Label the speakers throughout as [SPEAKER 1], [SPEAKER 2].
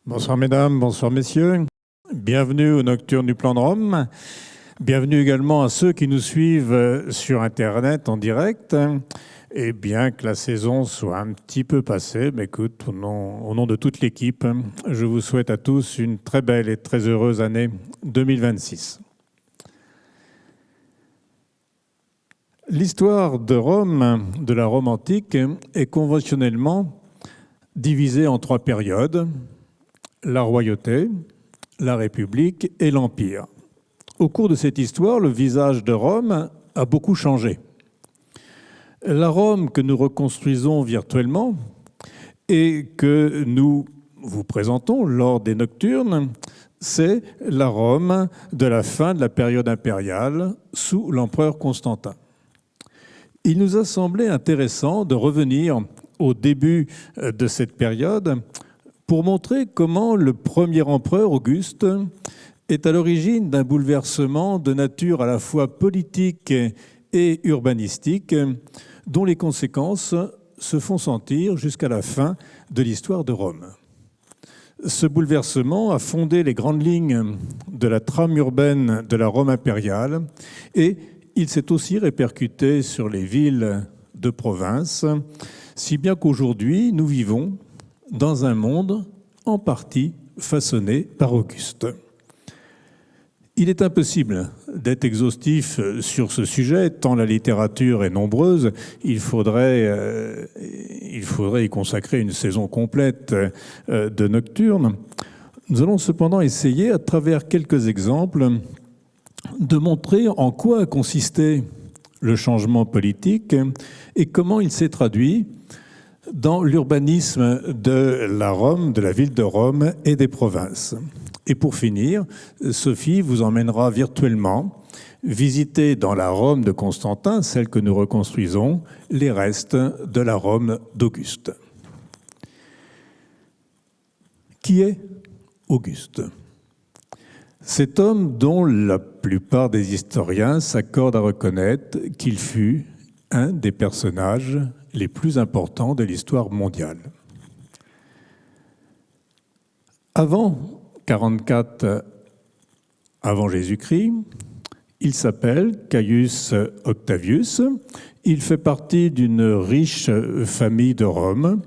[SPEAKER 1] Bonsoir mesdames, bonsoir messieurs. Bienvenue au Nocturne du Plan de Rome. Bienvenue également à ceux qui nous suivent sur Internet en direct. Et bien que la saison soit un petit peu passée, mais écoute, au nom de toute l'équipe, je vous souhaite à tous une très belle et très heureuse année 2026. L'histoire de Rome, de la Rome antique, est conventionnellement divisée en trois périodes: la royauté, la République et l'Empire. Au cours de cette histoire, le visage de Rome a beaucoup changé. La Rome que nous reconstruisons virtuellement et que nous vous présentons lors des Nocturnes, c'est la Rome de la fin de la période impériale sous l'empereur Constantin. Il nous a semblé intéressant de revenir au début de cette période pour montrer comment le premier empereur, Auguste, est à l'origine d'un bouleversement de nature à la fois politique et urbanistique, dont les conséquences se font sentir jusqu'à la fin de l'histoire de Rome. Ce bouleversement a fondé les grandes lignes de la trame urbaine de la Rome impériale et il s'est aussi répercuté sur les villes de province, si bien qu'aujourd'hui nous vivons dans un monde en partie façonné par Auguste. Il est impossible d'être exhaustif sur ce sujet, tant la littérature est nombreuse. Il faudrait y consacrer une saison complète de Nocturnes. Nous allons cependant essayer, à travers quelques exemples, de montrer en quoi a consisté le changement politique et comment il s'est traduit dans l'urbanisme de la Rome, de la ville de Rome et des provinces. Et pour finir, Sophie vous emmènera virtuellement visiter dans la Rome de Constantin, celle que nous reconstruisons, les restes de la Rome d'Auguste. Qui est Auguste ? Cet homme dont la plupart des historiens s'accordent à reconnaître qu'il fut un des personnages les plus importants de l'histoire mondiale. Avant 44 avant Jésus-Christ, il s'appelle Caius Octavius. Il fait partie d'une riche famille de Rome.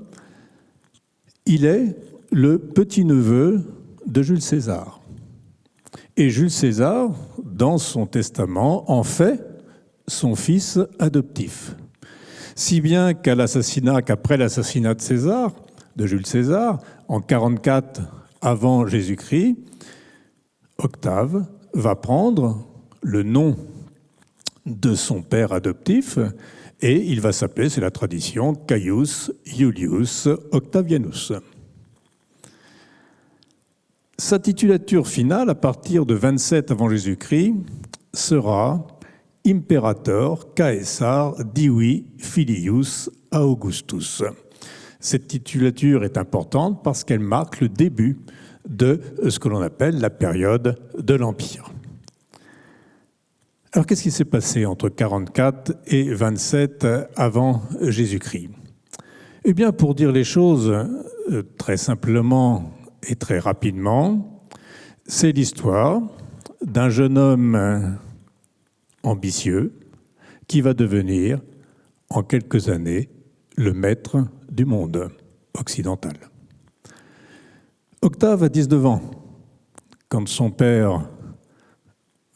[SPEAKER 1] Il est le petit-neveu de Jules César. Et Jules César, dans son testament, en fait son fils adoptif. Si bien qu'après l'assassinat de César, de Jules César, en 44 avant Jésus-Christ, Octave va prendre le nom de son père adoptif et il va s'appeler, c'est la tradition, Caius Iulius Octavianus. Sa titulature finale, à partir de 27 avant Jésus-Christ, sera Imperator Caesar Divi Filius Augustus. Cette titulature est importante parce qu'elle marque le début de ce que l'on appelle la période de l'Empire. Alors qu'est-ce qui s'est passé entre 44 et 27 avant Jésus-Christ ? Eh bien, pour dire les choses très simplement et très rapidement, c'est l'histoire d'un jeune homme ambitieux qui va devenir, en quelques années, le maître du monde occidental. Octave a 19 ans quand son père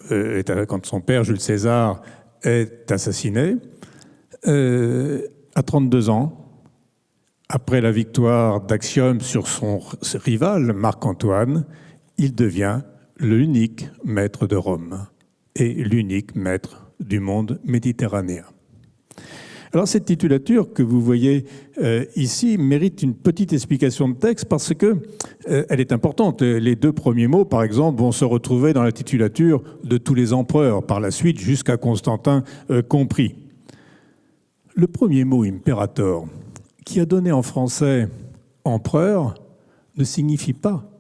[SPEAKER 1] Jules César est assassiné. À 32 ans, après la victoire d'Actium sur son rival Marc-Antoine, il devient l'unique maître de Rome et l'unique maître du monde méditerranéen. Alors cette titulature que vous voyez ici mérite une petite explication de texte parce que elle est importante. Les deux premiers mots, par exemple, vont se retrouver dans la titulature de tous les empereurs, par la suite jusqu'à Constantin compris. Le premier mot, imperator, qui a donné en français empereur, ne signifie pas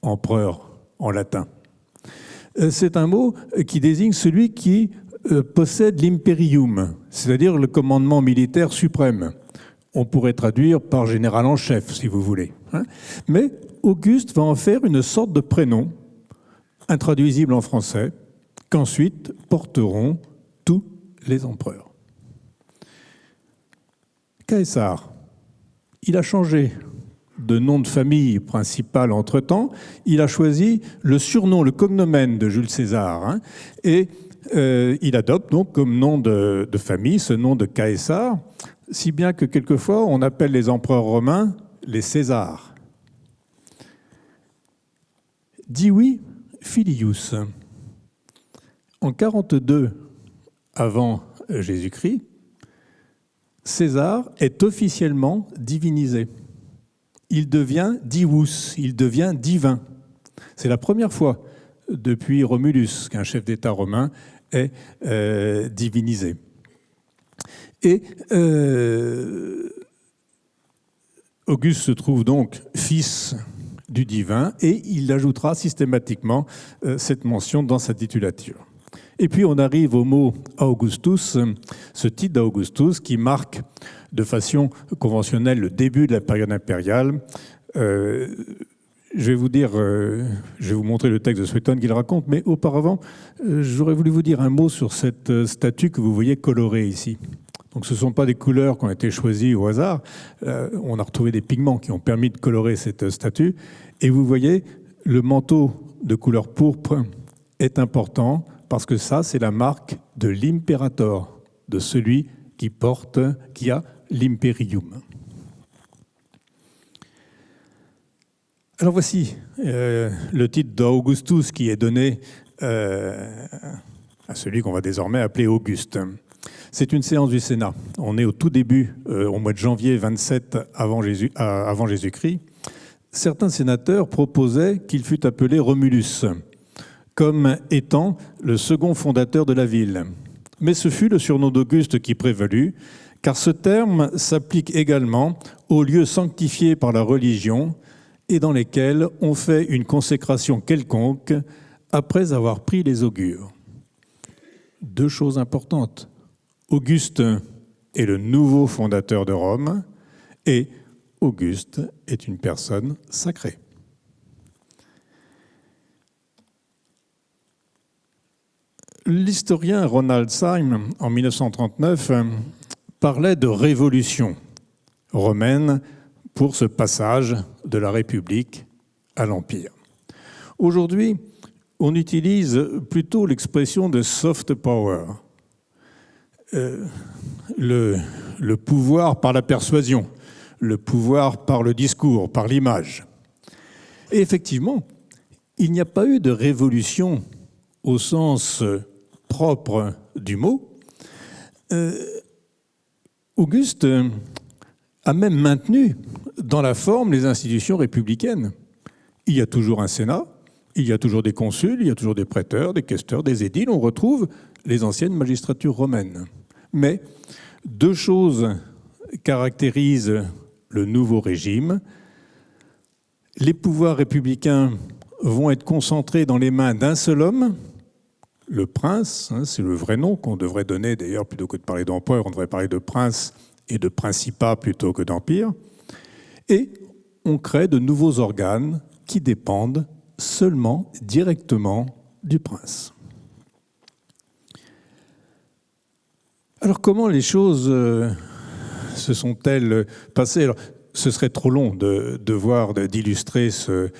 [SPEAKER 1] empereur en latin. C'est un mot qui désigne celui qui possède l'imperium, c'est-à-dire le commandement militaire suprême. On pourrait traduire par général en chef, si vous voulez. Mais Auguste va en faire une sorte de prénom, intraduisible en français, qu'ensuite porteront tous les empereurs. Caesar, il a changé de nom de famille principal entre-temps. Il a choisi le surnom, le cognomen de Jules César. Et il adopte donc comme nom de famille ce nom de Caesar, si bien que quelquefois on appelle les empereurs romains les Césars. Divi Filius. En 42 avant Jésus-Christ, César est officiellement divinisé. Il devient divus, il devient divin. C'est la première fois depuis Romulus qu'un chef d'État romain est divinisé. Et Auguste se trouve donc fils du divin et il ajoutera systématiquement cette mention dans sa titulature. Et puis on arrive au mot Augustus, ce titre d'Augustus qui marque de façon conventionnelle le début de la période impériale. Je vais vous montrer le texte de Suétone qu'il raconte, mais auparavant, j'aurais voulu vous dire un mot sur cette statue que vous voyez colorée ici. Donc ce ne sont pas des couleurs qui ont été choisies au hasard. On a retrouvé des pigments qui ont permis de colorer cette statue. Et vous voyez, le manteau de couleur pourpre est important parce que ça, c'est la marque de l'imperator, de celui qui a l'imperium. Alors voici le titre d'Augustus qui est donné à celui qu'on va désormais appeler Auguste. C'est une séance du Sénat. On est au tout début, au mois de janvier 27 avant Jésus-Christ. Certains sénateurs proposaient qu'il fût appelé Romulus, comme étant le second fondateur de la ville. Mais ce fut le surnom d'Auguste qui prévalut, car ce terme s'applique également aux lieux sanctifiés par la religion et dans lesquels on fait une consécration quelconque après avoir pris les augures. Deux choses importantes. Auguste est le nouveau fondateur de Rome et Auguste est une personne sacrée. L'historien Ronald Syme, en 1939, parlait de révolution romaine pour ce passage de la République à l'Empire. Aujourd'hui, on utilise plutôt l'expression de soft power, le pouvoir par la persuasion, le pouvoir par le discours, par l'image. Et effectivement, il n'y a pas eu de révolution au sens propre du mot. Auguste a même maintenu dans la forme les institutions républicaines. Il y a toujours un Sénat, il y a toujours des consuls, il y a toujours des prêteurs, des questeurs, des édiles. On retrouve les anciennes magistratures romaines. Mais deux choses caractérisent le nouveau régime. Les pouvoirs républicains vont être concentrés dans les mains d'un seul homme, le prince, c'est le vrai nom qu'on devrait donner, d'ailleurs, plutôt que de parler d'empereur, on devrait parler de prince et de principat plutôt que d'empire. Et on crée de nouveaux organes qui dépendent seulement directement du prince. Alors comment les choses se sont-elles passées ? Alors, ce serait trop long d'illustrer ce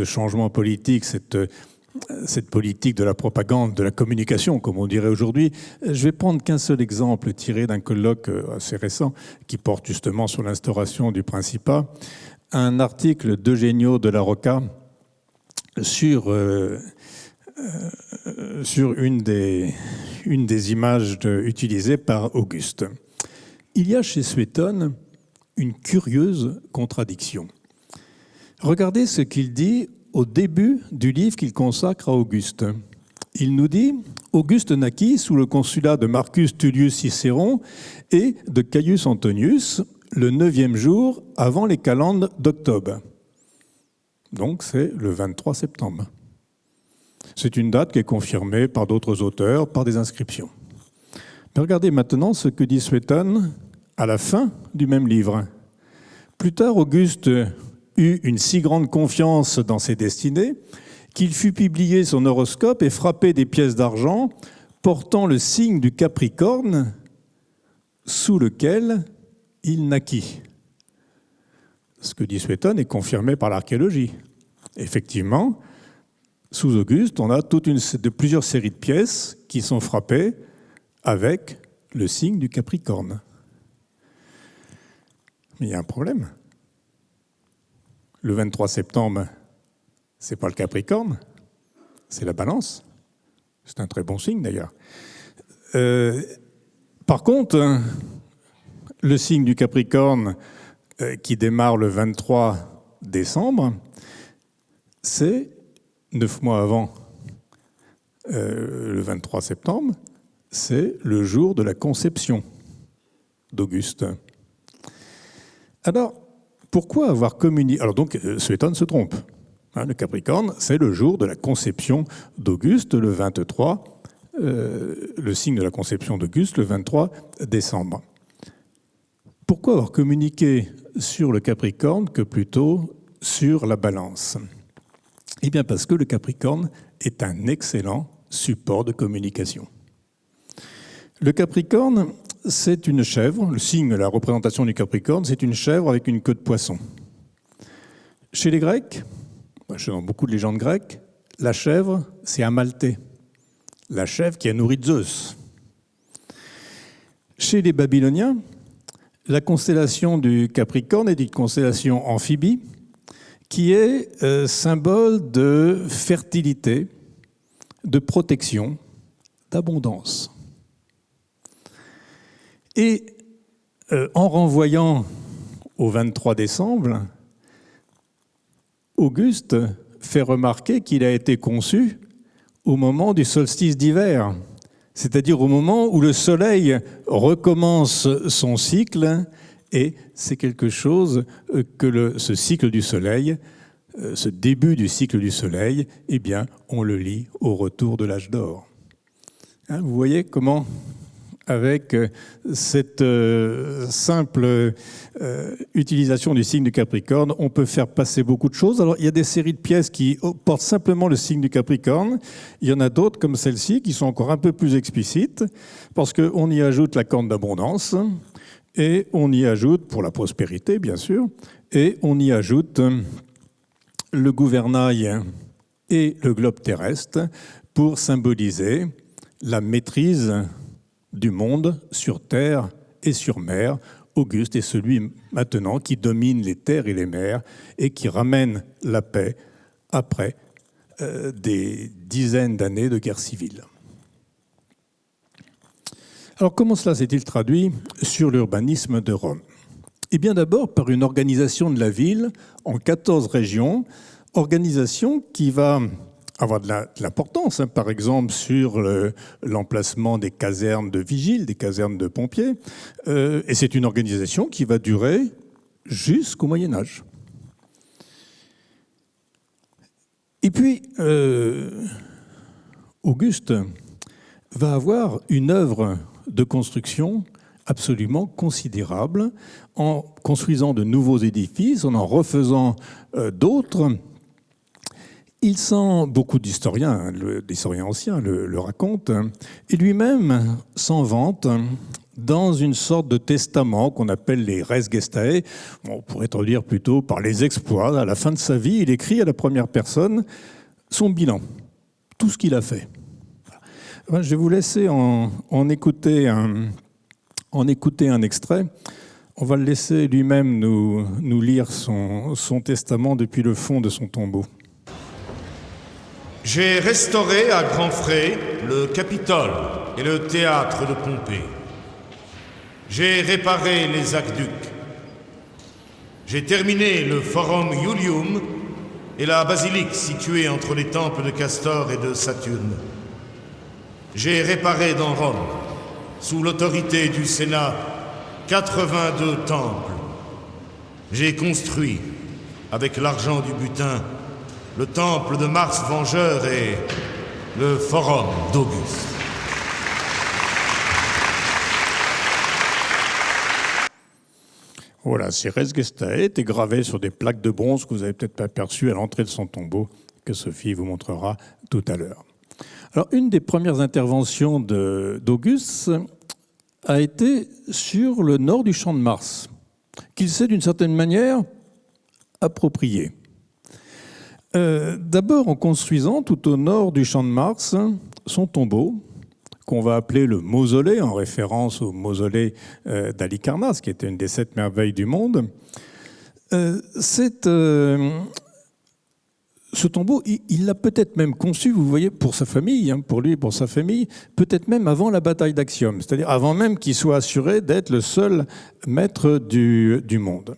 [SPEAKER 1] changement politique, cette politique de la propagande, de la communication, comme on dirait aujourd'hui. Je vais prendre qu'un seul exemple tiré d'un colloque assez récent qui porte justement sur l'instauration du principat, un article d'Eugenio de la Rocca sur une des images utilisées par Auguste. Il y a chez Suétone une curieuse contradiction. Regardez ce qu'il dit au début du livre qu'il consacre à Auguste. Il nous dit « Auguste naquit sous le consulat de Marcus Tullius Cicéron et de Caius Antonius le 9e jour avant les calendes d'octobre. » Donc c'est le 23 septembre. C'est une date qui est confirmée par d'autres auteurs, par des inscriptions. Mais regardez maintenant ce que dit Suétone à la fin du même livre. Plus tard, Auguste eut une si grande confiance dans ses destinées qu'il fit publier son horoscope et frapper des pièces d'argent portant le signe du Capricorne sous lequel il naquit. Ce que dit Suétone est confirmé par l'archéologie. Effectivement, sous Auguste, on a plusieurs séries de pièces qui sont frappées avec le signe du Capricorne. Mais il y a un problème. Le 23 septembre, ce n'est pas le Capricorne, c'est la Balance. C'est un très bon signe d'ailleurs. Par contre, le signe du Capricorne qui démarre le 23 décembre, c'est 9 mois avant le 23 septembre, c'est le jour de la conception d'Auguste. Alors, pourquoi avoir communiqué... Alors donc, Suétone se trompe. Le Capricorne, c'est le jour de la conception d'Auguste, le 23, le signe de la conception d'Auguste, le 23 décembre. Pourquoi avoir communiqué sur le Capricorne que plutôt sur la Balance ? Eh bien parce que le Capricorne est un excellent support de communication. Le Capricorne, c'est une chèvre. Le signe, la représentation du Capricorne, c'est une chèvre avec une queue de poisson. Chez les Grecs, dans beaucoup de légendes grecques, la chèvre, c'est Amalthée, la chèvre qui a nourri Zeus. Chez les Babyloniens, la constellation du Capricorne est une constellation amphibie qui est symbole de fertilité, de protection, d'abondance. Et en renvoyant au 23 décembre, Auguste fait remarquer qu'il a été conçu au moment du solstice d'hiver, c'est-à-dire au moment où le Soleil recommence son cycle, et c'est quelque chose que ce cycle du Soleil, ce début du cycle du Soleil, eh bien, on le lit au retour de l'âge d'or. Vous voyez comment, avec cette simple utilisation du signe du Capricorne, on peut faire passer beaucoup de choses. Alors, il y a des séries de pièces qui portent simplement le signe du Capricorne. Il y en a d'autres, comme celle-ci, qui sont encore un peu plus explicites, parce qu'on y ajoute la corne d'abondance, et on y ajoute, pour la prospérité, bien sûr, et on y ajoute le gouvernail et le globe terrestre pour symboliser la maîtrise du monde sur terre et sur mer. Auguste est celui maintenant qui domine les terres et les mers et qui ramène la paix après des dizaines d'années de guerre civile. Alors comment cela s'est-il traduit sur l'urbanisme de Rome ? Eh bien d'abord par une organisation de la ville en 14 régions, organisation qui va avoir de l'importance, par exemple sur l'emplacement des casernes de vigiles, des casernes de pompiers, et c'est une organisation qui va durer jusqu'au Moyen-Âge. Et puis, Auguste va avoir une œuvre de construction absolument considérable, en construisant de nouveaux édifices, en refaisant d'autres. Beaucoup d'historiens, d'historiens anciens le racontent, et lui-même s'en vante dans une sorte de testament qu'on appelle les Res Gestae. On pourrait traduire plutôt par les exploits. À la fin de sa vie, il écrit à la première personne son bilan, tout ce qu'il a fait. Je vais vous laisser en écouter un extrait. On va le laisser lui-même nous lire son testament depuis le fond de son tombeau.
[SPEAKER 2] J'ai restauré à grands frais le Capitole et le théâtre de Pompée. J'ai réparé les aqueducs. J'ai terminé le Forum Iulium et la basilique située entre les temples de Castor et de Saturne. J'ai réparé dans Rome, sous l'autorité du Sénat, 82 temples. J'ai construit, avec l'argent du butin, le temple de Mars Vengeur et le Forum d'Auguste.
[SPEAKER 1] Voilà, Ceres Gestae était gravé sur des plaques de bronze que vous avez peut-être pas aperçues à l'entrée de son tombeau, que Sophie vous montrera tout à l'heure. Alors, une des premières interventions d'Auguste a été sur le nord du Champ de Mars, qu'il s'est d'une certaine manière approprié. D'abord en construisant tout au nord du Champ de Mars son tombeau, qu'on va appeler le mausolée, en référence au mausolée d'Halicarnasse, qui était une des 7 merveilles du monde. Ce tombeau, il l'a peut-être même conçu, vous voyez, pour sa famille, pour lui et pour sa famille, peut-être même avant la bataille d'Actium, c'est-à-dire avant même qu'il soit assuré d'être le seul maître du monde.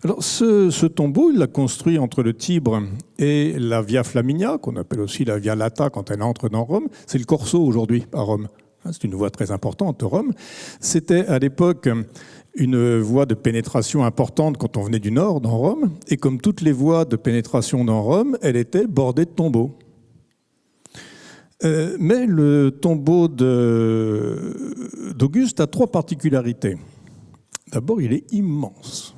[SPEAKER 1] Alors, ce tombeau, il l'a construit entre le Tibre et la Via Flaminia, qu'on appelle aussi la Via Lata quand elle entre dans Rome. C'est le Corso aujourd'hui à Rome. C'est une voie très importante, Rome. C'était à l'époque une voie de pénétration importante quand on venait du nord dans Rome. Et comme toutes les voies de pénétration dans Rome, elle était bordée de tombeaux. Mais le tombeau d'Auguste a 3 particularités. D'abord, il est immense.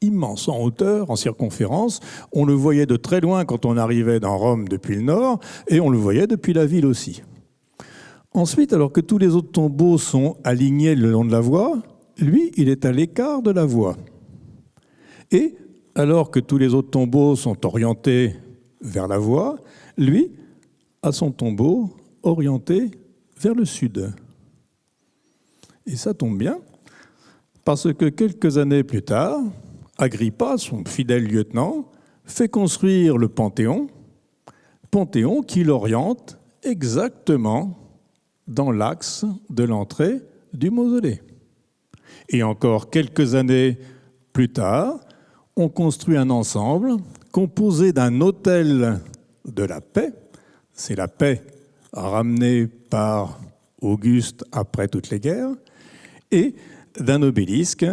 [SPEAKER 1] Immense en hauteur, en circonférence. On le voyait de très loin quand on arrivait dans Rome depuis le nord, et on le voyait depuis la ville aussi. Ensuite, alors que tous les autres tombeaux sont alignés le long de la voie, lui, il est à l'écart de la voie. Et alors que tous les autres tombeaux sont orientés vers la voie, lui a son tombeau orienté vers le sud. Et ça tombe bien, parce que quelques années plus tard, Agrippa, son fidèle lieutenant, fait construire le Panthéon qui l'oriente exactement dans l'axe de l'entrée du mausolée. Et encore quelques années plus tard, on construit un ensemble composé d'un autel de la paix. C'est la paix ramenée par Auguste après toutes les guerres, et d'un obélisque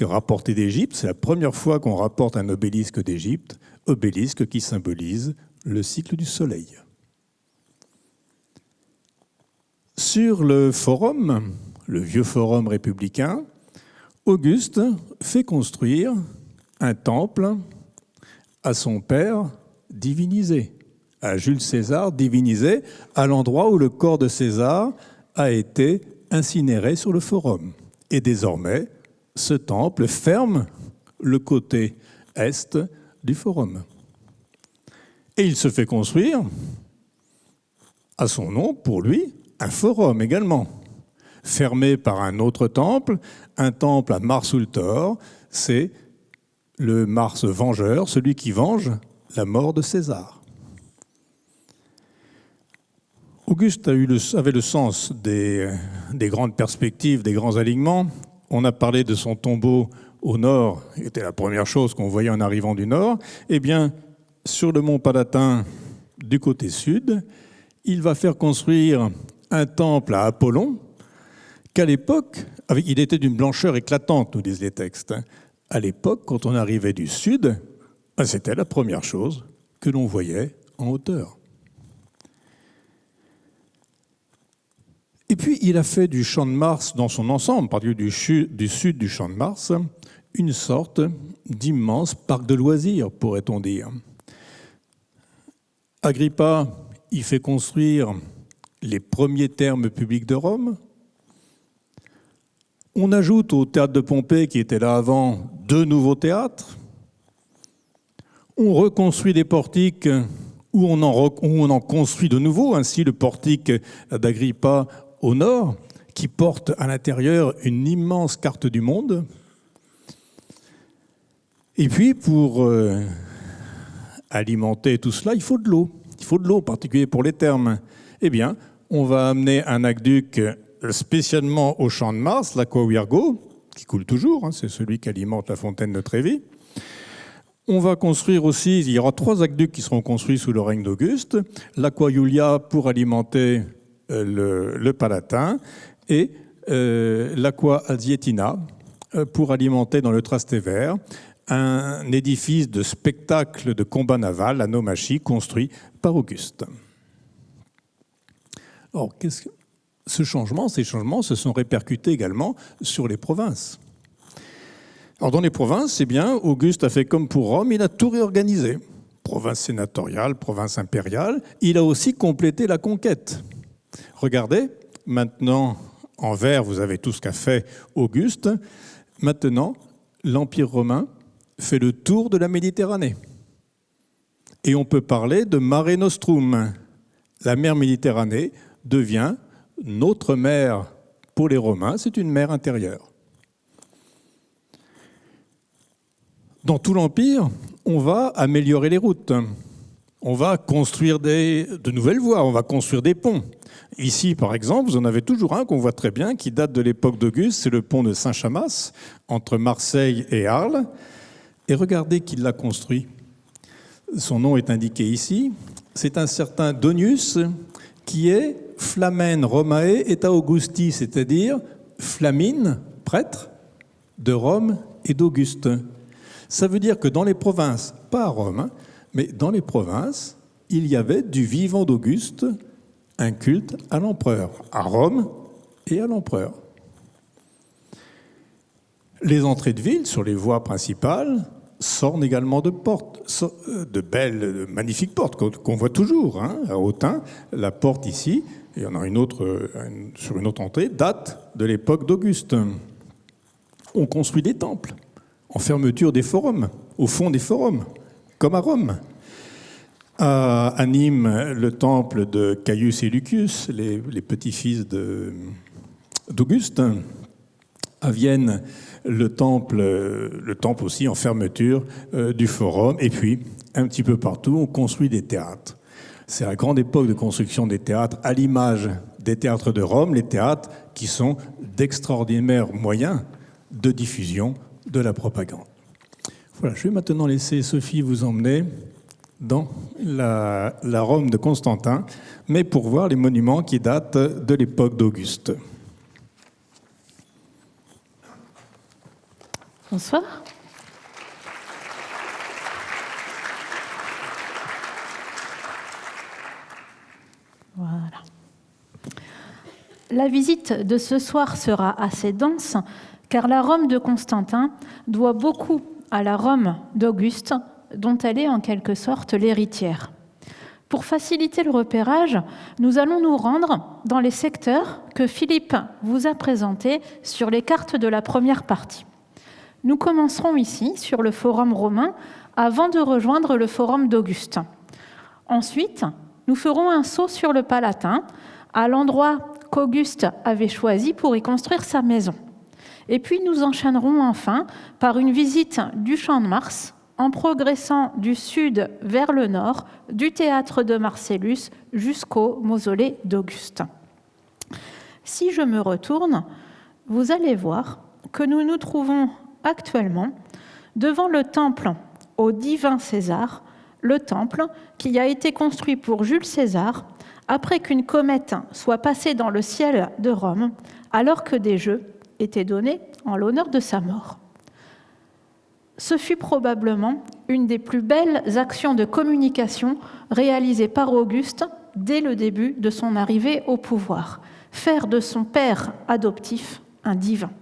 [SPEAKER 1] rapporté d'Égypte. C'est la première fois qu'on rapporte un obélisque d'Égypte, obélisque qui symbolise le cycle du soleil. Sur le forum, le vieux forum républicain, Auguste fait construire un temple à son père divinisé, à Jules César divinisé, à l'endroit où le corps de César a été incinéré sur le forum. Et désormais, ce temple ferme le côté est du forum. Et il se fait construire, à son nom, pour lui, un forum également, fermé par un autre temple, un temple à Mars Ultor, c'est le Mars vengeur, celui qui venge la mort de César. Auguste avait le sens des grandes perspectives, des grands alignements. On a parlé de son tombeau au nord, qui était la première chose qu'on voyait en arrivant du nord. Eh bien, sur le mont Palatin, du côté sud, il va faire construire un temple à Apollon, qu'à l'époque, il était d'une blancheur éclatante, nous disent les textes. À l'époque, quand on arrivait du sud, c'était la première chose que l'on voyait en hauteur. Et puis, il a fait du Champ de Mars dans son ensemble, par du sud du Champ de Mars, une sorte d'immense parc de loisirs, pourrait-on dire. Agrippa, il fait construire les premiers thermes publics de Rome. On ajoute au théâtre de Pompée, qui était là avant, 2 nouveaux théâtres. On reconstruit des portiques où on en construit de nouveaux, ainsi le portique d'Agrippa au nord, qui porte à l'intérieur une immense carte du monde. Et puis, pour alimenter tout cela, il faut de l'eau. Il faut de l'eau, en particulier pour les thermes. Eh bien, on va amener un aqueduc spécialement au Champ de Mars, l'Aqua Virgo, qui coule toujours, c'est celui qui alimente la fontaine de Trévi. On va construire aussi, il y aura 3 aqueducs qui seront construits sous le règne d'Auguste, l'Aqua Iulia pour alimenter le Palatin et l'Aqua Alsietina pour alimenter dans le Trastevere un édifice de spectacle de combat naval, la Naumachie, construit par Auguste. Or, ces changements se sont répercutés également sur les provinces. Alors dans les provinces, eh bien, Auguste a fait comme pour Rome, il a tout réorganisé. Province sénatoriale, province impériale. Il a aussi complété la conquête. Regardez, maintenant, en vert, vous avez tout ce qu'a fait Auguste. Maintenant, l'Empire romain fait le tour de la Méditerranée. Et on peut parler de Mare Nostrum. La mer Méditerranée devient notre mer pour les Romains, c'est une mer intérieure. Dans tout l'Empire, on va améliorer les routes. On va construire de nouvelles voies, on va construire des ponts. Ici, par exemple, vous en avez toujours un qu'on voit très bien, qui date de l'époque d'Auguste, c'est le pont de Saint-Chamas, entre Marseille et Arles. Et regardez qui l'a construit. Son nom est indiqué ici. C'est un certain Donius, qui est Flamen Romae et Augusti, c'est-à-dire Flamine, prêtre de Rome et d'Auguste. Ça veut dire que dans les provinces, pas à Rome, mais dans les provinces, il y avait du vivant d'Auguste un culte à l'empereur, à Rome et à l'empereur. Les entrées de ville sur les voies principales s'ornent également de portes, de belles, de magnifiques portes qu'on voit toujours. À Autun, la porte ici, et il y en a une autre sur une autre entrée, date de l'époque d'Auguste. On construit des temples en fermeture des forums, au fond des forums, comme à Rome. À Nîmes, le temple de Caius et Lucius, les petits-fils d'Auguste. À Vienne, le temple aussi en fermeture du forum. Et puis, un petit peu partout, on construit des théâtres. C'est la grande époque de construction des théâtres, à l'image des théâtres de Rome, les théâtres qui sont d'extraordinaires moyens de diffusion de la propagande. Voilà, je vais maintenant laisser Sophie vous emmener dans la Rome de Constantin, mais pour voir les monuments qui datent de l'époque d'Auguste.
[SPEAKER 3] Bonsoir. Voilà. La visite de ce soir sera assez dense, car la Rome de Constantin doit beaucoup à la Rome d'Auguste, dont elle est en quelque sorte l'héritière. Pour faciliter le repérage, nous allons nous rendre dans les secteurs que Philippe vous a présentés sur les cartes de la première partie. Nous commencerons ici, sur le forum romain, avant de rejoindre le forum d'Auguste. Ensuite, nous ferons un saut sur le Palatin, à l'endroit qu'Auguste avait choisi pour y construire sa maison. Et puis nous enchaînerons enfin par une visite du Champ de Mars, en progressant du sud vers le nord, du théâtre de Marcellus jusqu'au mausolée d'Auguste. Si je me retourne, vous allez voir que nous nous trouvons actuellement devant le temple au divin César, le temple qui a été construit pour Jules César après qu'une comète soit passée dans le ciel de Rome, alors que des jeux étaient donnés en l'honneur de sa mort. Ce fut probablement une des plus belles actions de communication réalisées par Auguste dès le début de son arrivée au pouvoir, faire de son père adoptif un divin.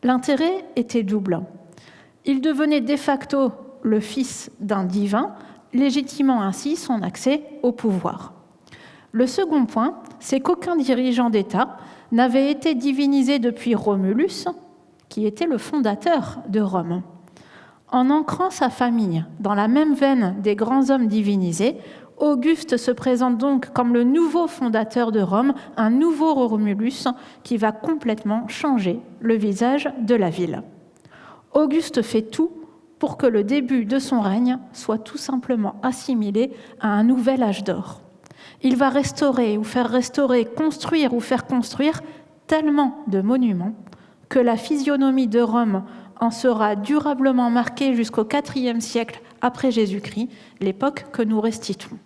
[SPEAKER 3] L'intérêt était double. Il devenait de facto le fils d'un divin, légitimant ainsi son accès au pouvoir. Le second point, c'est qu'aucun dirigeant d'État n'avait été divinisé depuis Romulus, qui était le fondateur de Rome. En ancrant sa famille dans la même veine des grands hommes divinisés, Auguste se présente donc comme le nouveau fondateur de Rome, un nouveau Romulus qui va complètement changer le visage de la ville. Auguste fait tout pour que le début de son règne soit tout simplement assimilé à un nouvel âge d'or. Il va restaurer ou faire restaurer, construire ou faire construire tellement de monuments que la physionomie de Rome en sera durablement marquée jusqu'au IVe siècle après Jésus-Christ, l'époque que nous restituons.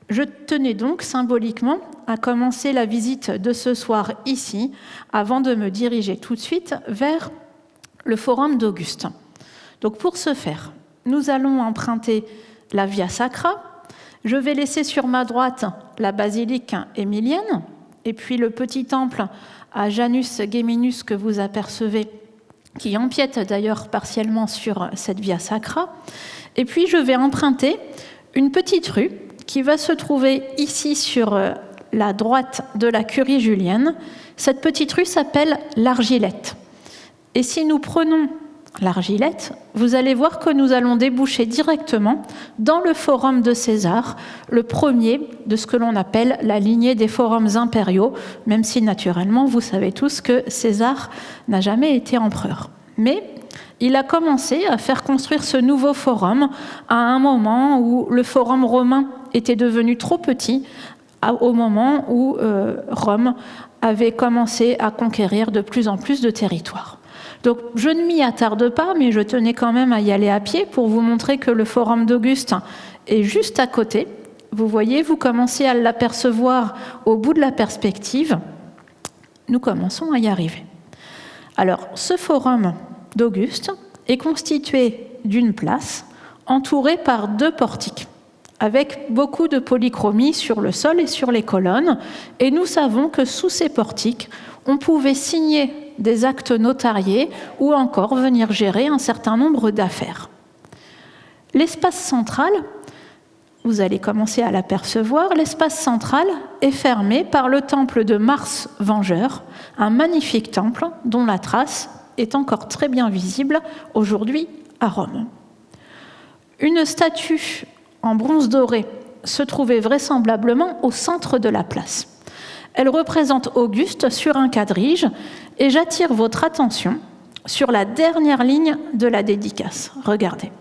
[SPEAKER 3] Je tenais donc symboliquement à commencer la visite de ce soir ici, avant de me diriger tout de suite vers le forum d'Auguste. Donc pour ce faire, nous allons emprunter la Via Sacra. Je vais laisser sur ma droite la basilique émilienne, et puis le petit temple à Janus Geminus que vous apercevez qui empiète d'ailleurs partiellement sur cette Via Sacra. Et puis je vais emprunter une petite rue qui va se trouver ici sur la droite de la Curie julienne. Cette petite rue s'appelle l'Argilette. Et si nous prenons l'Argilette, vous allez voir que nous allons déboucher directement dans le forum de César, le premier de ce que l'on appelle la lignée des forums impériaux, même si naturellement vous savez tous que César n'a jamais été empereur. Mais il a commencé à faire construire ce nouveau forum à un moment où le forum romain était devenu trop petit, au moment où Rome avait commencé à conquérir de plus en plus de territoires. Donc je ne m'y attarde pas, mais je tenais quand même à y aller à pied pour vous montrer que le forum d'Auguste est juste à côté. Vous voyez, vous commencez à l'apercevoir au bout de la perspective. Nous commençons à y arriver. Alors, ce forum d'Auguste est constitué d'une place entourée par 2 portiques, avec beaucoup de polychromie sur le sol et sur les colonnes. Et nous savons que sous ces portiques, on pouvait signer des actes notariés ou encore venir gérer un certain nombre d'affaires. L'espace central, vous allez commencer à l'apercevoir, l'espace central est fermé par le temple de Mars Vengeur, un magnifique temple dont la trace est encore très bien visible aujourd'hui à Rome. Une statue en bronze doré se trouvait vraisemblablement au centre de la place. Elle représente Auguste sur un quadrige et j'attire votre attention sur la dernière ligne de la dédicace. Regardez.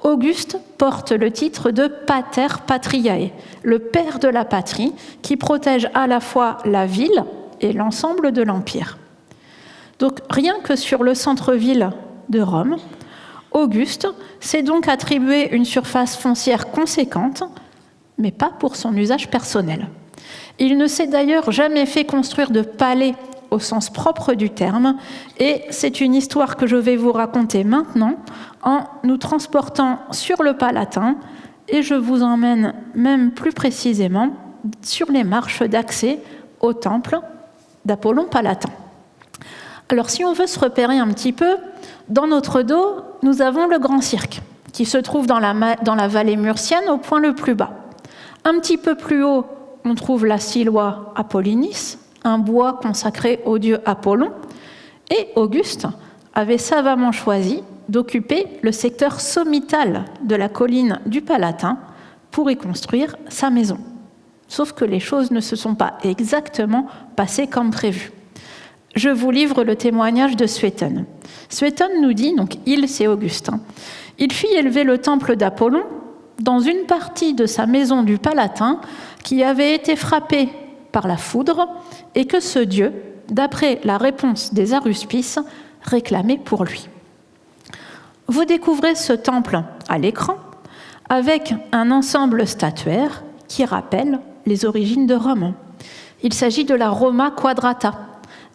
[SPEAKER 3] Auguste porte le titre de Pater Patriae, le père de la patrie, qui protège à la fois la ville et l'ensemble de l'Empire. Donc rien que sur le centre-ville de Rome, Auguste s'est donc attribué une surface foncière conséquente, mais pas pour son usage personnel. Il ne s'est d'ailleurs jamais fait construire de palais au sens propre du terme, et c'est une histoire que je vais vous raconter maintenant en nous transportant sur le Palatin, et je vous emmène même plus précisément sur les marches d'accès au temple d'Apollon Palatin. Alors si on veut se repérer un petit peu, dans notre dos, nous avons le Grand Cirque, qui se trouve dans la vallée murcienne au point le plus bas. Un petit peu plus haut, on trouve la Siloa Apollinis, un bois consacré au dieu Apollon, et Auguste avait savamment choisi d'occuper le secteur sommital de la colline du Palatin pour y construire sa maison. Sauf que les choses ne se sont pas exactement passées comme prévu. Je vous livre le témoignage de Suétone. Suétone nous dit, donc il c'est Auguste, il fit élever le temple d'Apollon dans une partie de sa maison du Palatin qui avait été frappée par la foudre et que ce dieu, d'après la réponse des aruspices, réclamait pour lui. Vous découvrez ce temple à l'écran avec un ensemble statuaire qui rappelle les origines de Rome. Il s'agit de la Roma Quadrata.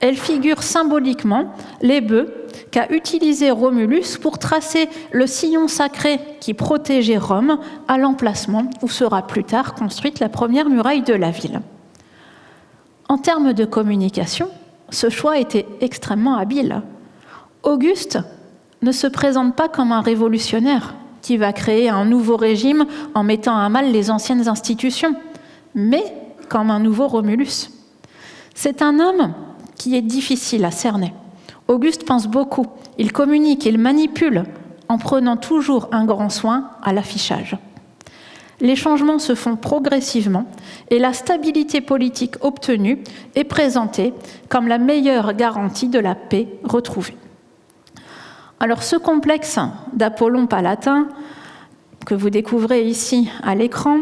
[SPEAKER 3] Elle figure symboliquement les bœufs qu'a utilisé Romulus pour tracer le sillon sacré qui protégeait Rome à l'emplacement où sera plus tard construite la première muraille de la ville. En termes de communication, ce choix était extrêmement habile. Auguste ne se présente pas comme un révolutionnaire qui va créer un nouveau régime en mettant à mal les anciennes institutions, mais comme un nouveau Romulus. C'est un homme qui est difficile à cerner. Auguste pense beaucoup, il communique, il manipule, en prenant toujours un grand soin à l'affichage. Les changements se font progressivement et la stabilité politique obtenue est présentée comme la meilleure garantie de la paix retrouvée. Alors ce complexe d'Apollon Palatin, que vous découvrez ici à l'écran,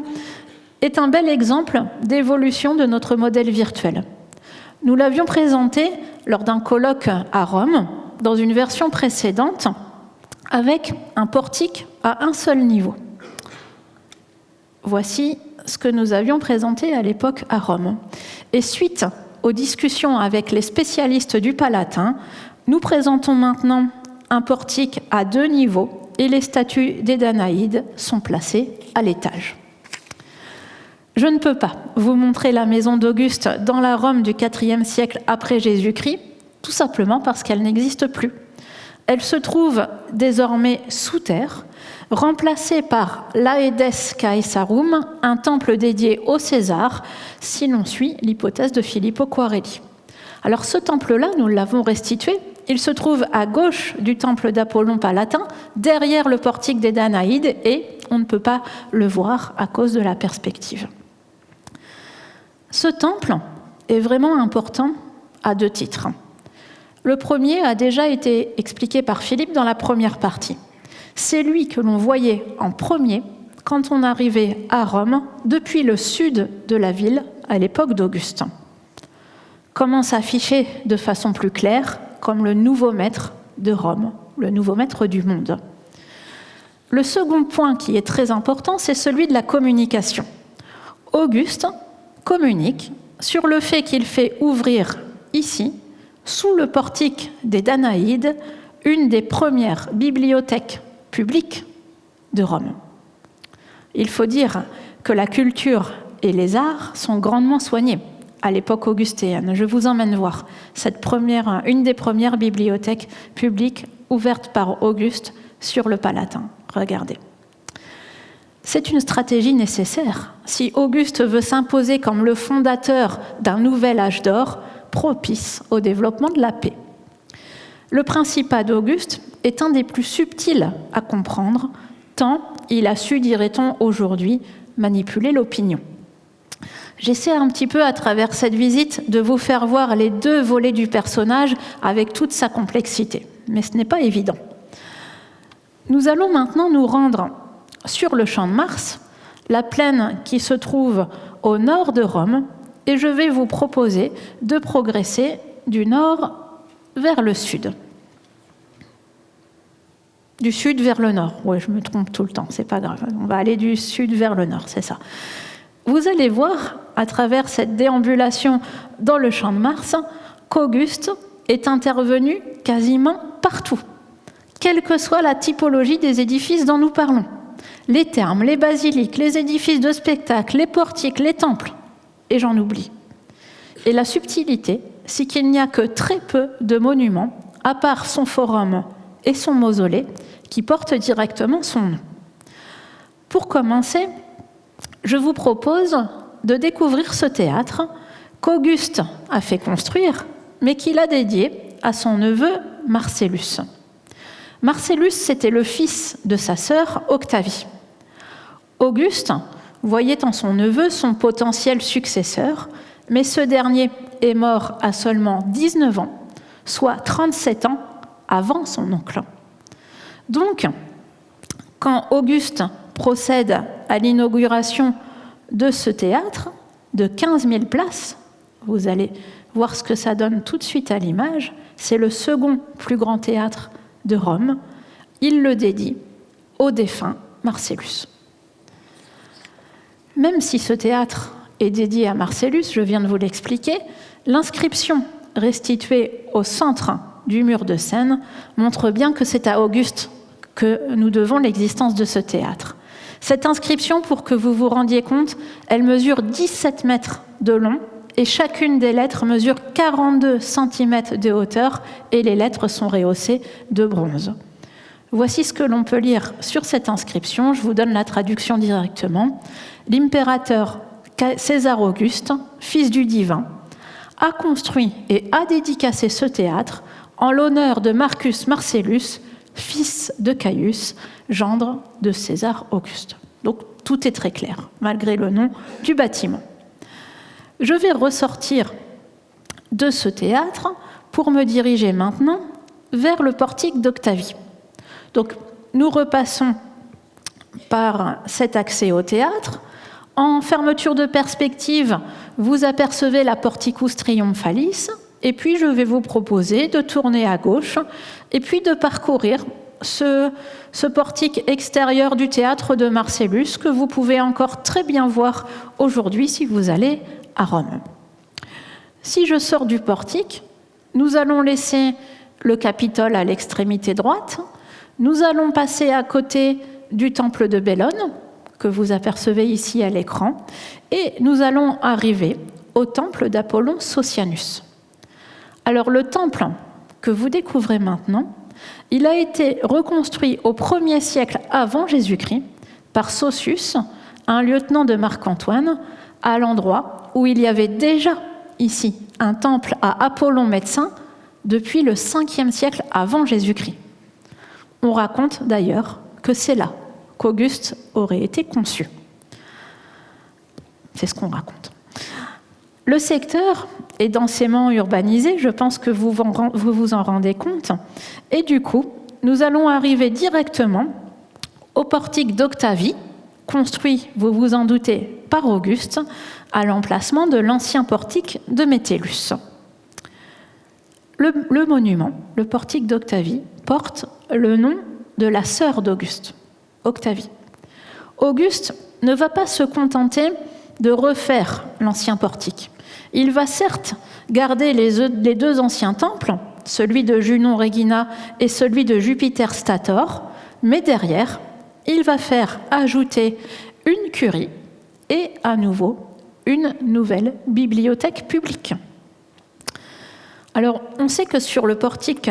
[SPEAKER 3] est un bel exemple d'évolution de notre modèle virtuel. Nous l'avions présenté lors d'un colloque à Rome, dans une version précédente, avec un portique à un seul niveau. Voici ce que nous avions présenté à l'époque à Rome. Et suite aux discussions avec les spécialistes du Palatin, nous présentons maintenant un portique à 2 niveaux et les statues des Danaïdes sont placées à l'étage. Je ne peux pas vous montrer la maison d'Auguste dans la Rome du IVe siècle après Jésus-Christ, tout simplement parce qu'elle n'existe plus. Elle se trouve désormais sous terre, remplacée par l'Aedes Caesarum, un temple dédié au César, si l'on suit l'hypothèse de Filippo Quarelli. Alors ce temple-là, nous l'avons restitué. Il se trouve à gauche du temple d'Apollon palatin, derrière le portique des Danaïdes, et on ne peut pas le voir à cause de la perspective. Ce temple est vraiment important à 2 titres. Le premier a déjà été expliqué par Philippe dans la première partie. C'est lui que l'on voyait en premier quand on arrivait à Rome depuis le sud de la ville à l'époque d'Augustin. Comment s'afficher de façon plus claire comme le nouveau maître de Rome, le nouveau maître du monde. Le second point qui est très important, c'est celui de la communication. Auguste communique sur le fait qu'il fait ouvrir ici, sous le portique des Danaïdes, une des premières bibliothèques publiques de Rome. Il faut dire que la culture et les arts sont grandement soignés à l'époque augustéenne. Je vous emmène voir une des premières bibliothèques publiques ouvertes par Auguste sur le Palatin. Regardez. C'est une stratégie nécessaire si Auguste veut s'imposer comme le fondateur d'un nouvel âge d'or propice au développement de la paix. Le principat d'Auguste est un des plus subtils à comprendre, tant il a su, dirait-on aujourd'hui, manipuler l'opinion. J'essaie un petit peu à travers cette visite de vous faire voir les 2 volets du personnage avec toute sa complexité, mais ce n'est pas évident. Nous allons maintenant nous rendre sur le champ de Mars, la plaine qui se trouve au nord de Rome, et je vais vous proposer de progresser du nord vers le sud. Du sud vers le nord. Oui, je me trompe tout le temps, c'est pas grave. On va aller du sud vers le nord, c'est ça. Vous allez voir, à travers cette déambulation dans le champ de Mars, qu'Auguste est intervenu quasiment partout, quelle que soit la typologie des édifices dont nous parlons. Les thermes, les basiliques, les édifices de spectacle, les portiques, les temples, et j'en oublie. Et la subtilité, c'est qu'il n'y a que très peu de monuments, à part son forum et son mausolée, qui portent directement son nom. Pour commencer, je vous propose de découvrir ce théâtre qu'Auguste a fait construire, mais qu'il a dédié à son neveu Marcellus. Marcellus, c'était le fils de sa sœur Octavie. Auguste voyait en son neveu son potentiel successeur, mais ce dernier est mort à seulement 19 ans, soit 37 ans avant son oncle. Donc, quand Auguste procède à l'inauguration de ce théâtre de 15 000 places, vous allez voir ce que ça donne tout de suite à l'image, c'est le second plus grand théâtre de Rome, il le dédie au défunt Marcellus. Même si ce théâtre est dédié à Marcellus, je viens de vous l'expliquer, l'inscription restituée au centre du mur de scène montre bien que c'est à Auguste que nous devons l'existence de ce théâtre. Cette inscription, pour que vous vous rendiez compte, elle mesure 17 mètres de long et chacune des lettres mesure 42 cm de hauteur et les lettres sont rehaussées de bronze. Voici ce que l'on peut lire sur cette inscription, je vous donne la traduction directement. L'impérateur César Auguste, fils du divin, a construit et a dédicacé ce théâtre en l'honneur de Marcus Marcellus, fils de Caius, gendre de César Auguste. Donc tout est très clair, malgré le nom du bâtiment. Je vais ressortir de ce théâtre pour me diriger maintenant vers le portique d'Octavie. Donc nous repassons par cet accès au théâtre. En fermeture de perspective, vous apercevez la Porticus Triumphalis, et puis je vais vous proposer de tourner à gauche et puis de parcourir ce portique extérieur du théâtre de Marcellus que vous pouvez encore très bien voir aujourd'hui si vous allez à Rome. Si je sors du portique, nous allons laisser le Capitole à l'extrémité droite, nous allons passer à côté du temple de Bellone, que vous apercevez ici à l'écran, et nous allons arriver au temple d'Apollon Socianus. Alors le temple que vous découvrez maintenant, Il a été reconstruit au 1er siècle avant Jésus-Christ par Sosius, un lieutenant de Marc-Antoine, à l'endroit où il y avait déjà ici un temple à Apollon médecin depuis le 5e siècle avant Jésus-Christ. On raconte d'ailleurs que c'est là qu'Auguste aurait été conçu. C'est ce qu'on raconte. Le secteur est densément urbanisé, je pense que vous vous en rendez compte, et du coup, nous allons arriver directement au portique d'Octavie, construit, vous vous en doutez, par Auguste, à l'emplacement de l'ancien portique de Métellus. Le monument, le portique d'Octavie, porte le nom de la sœur d'Auguste, Octavie. Auguste ne va pas se contenter de refaire l'ancien portique. Il va certes garder les deux anciens temples, celui de Junon Regina et celui de Jupiter Stator, mais derrière, il va faire ajouter une curie et à nouveau une nouvelle bibliothèque publique. Alors, on sait que sur le portique,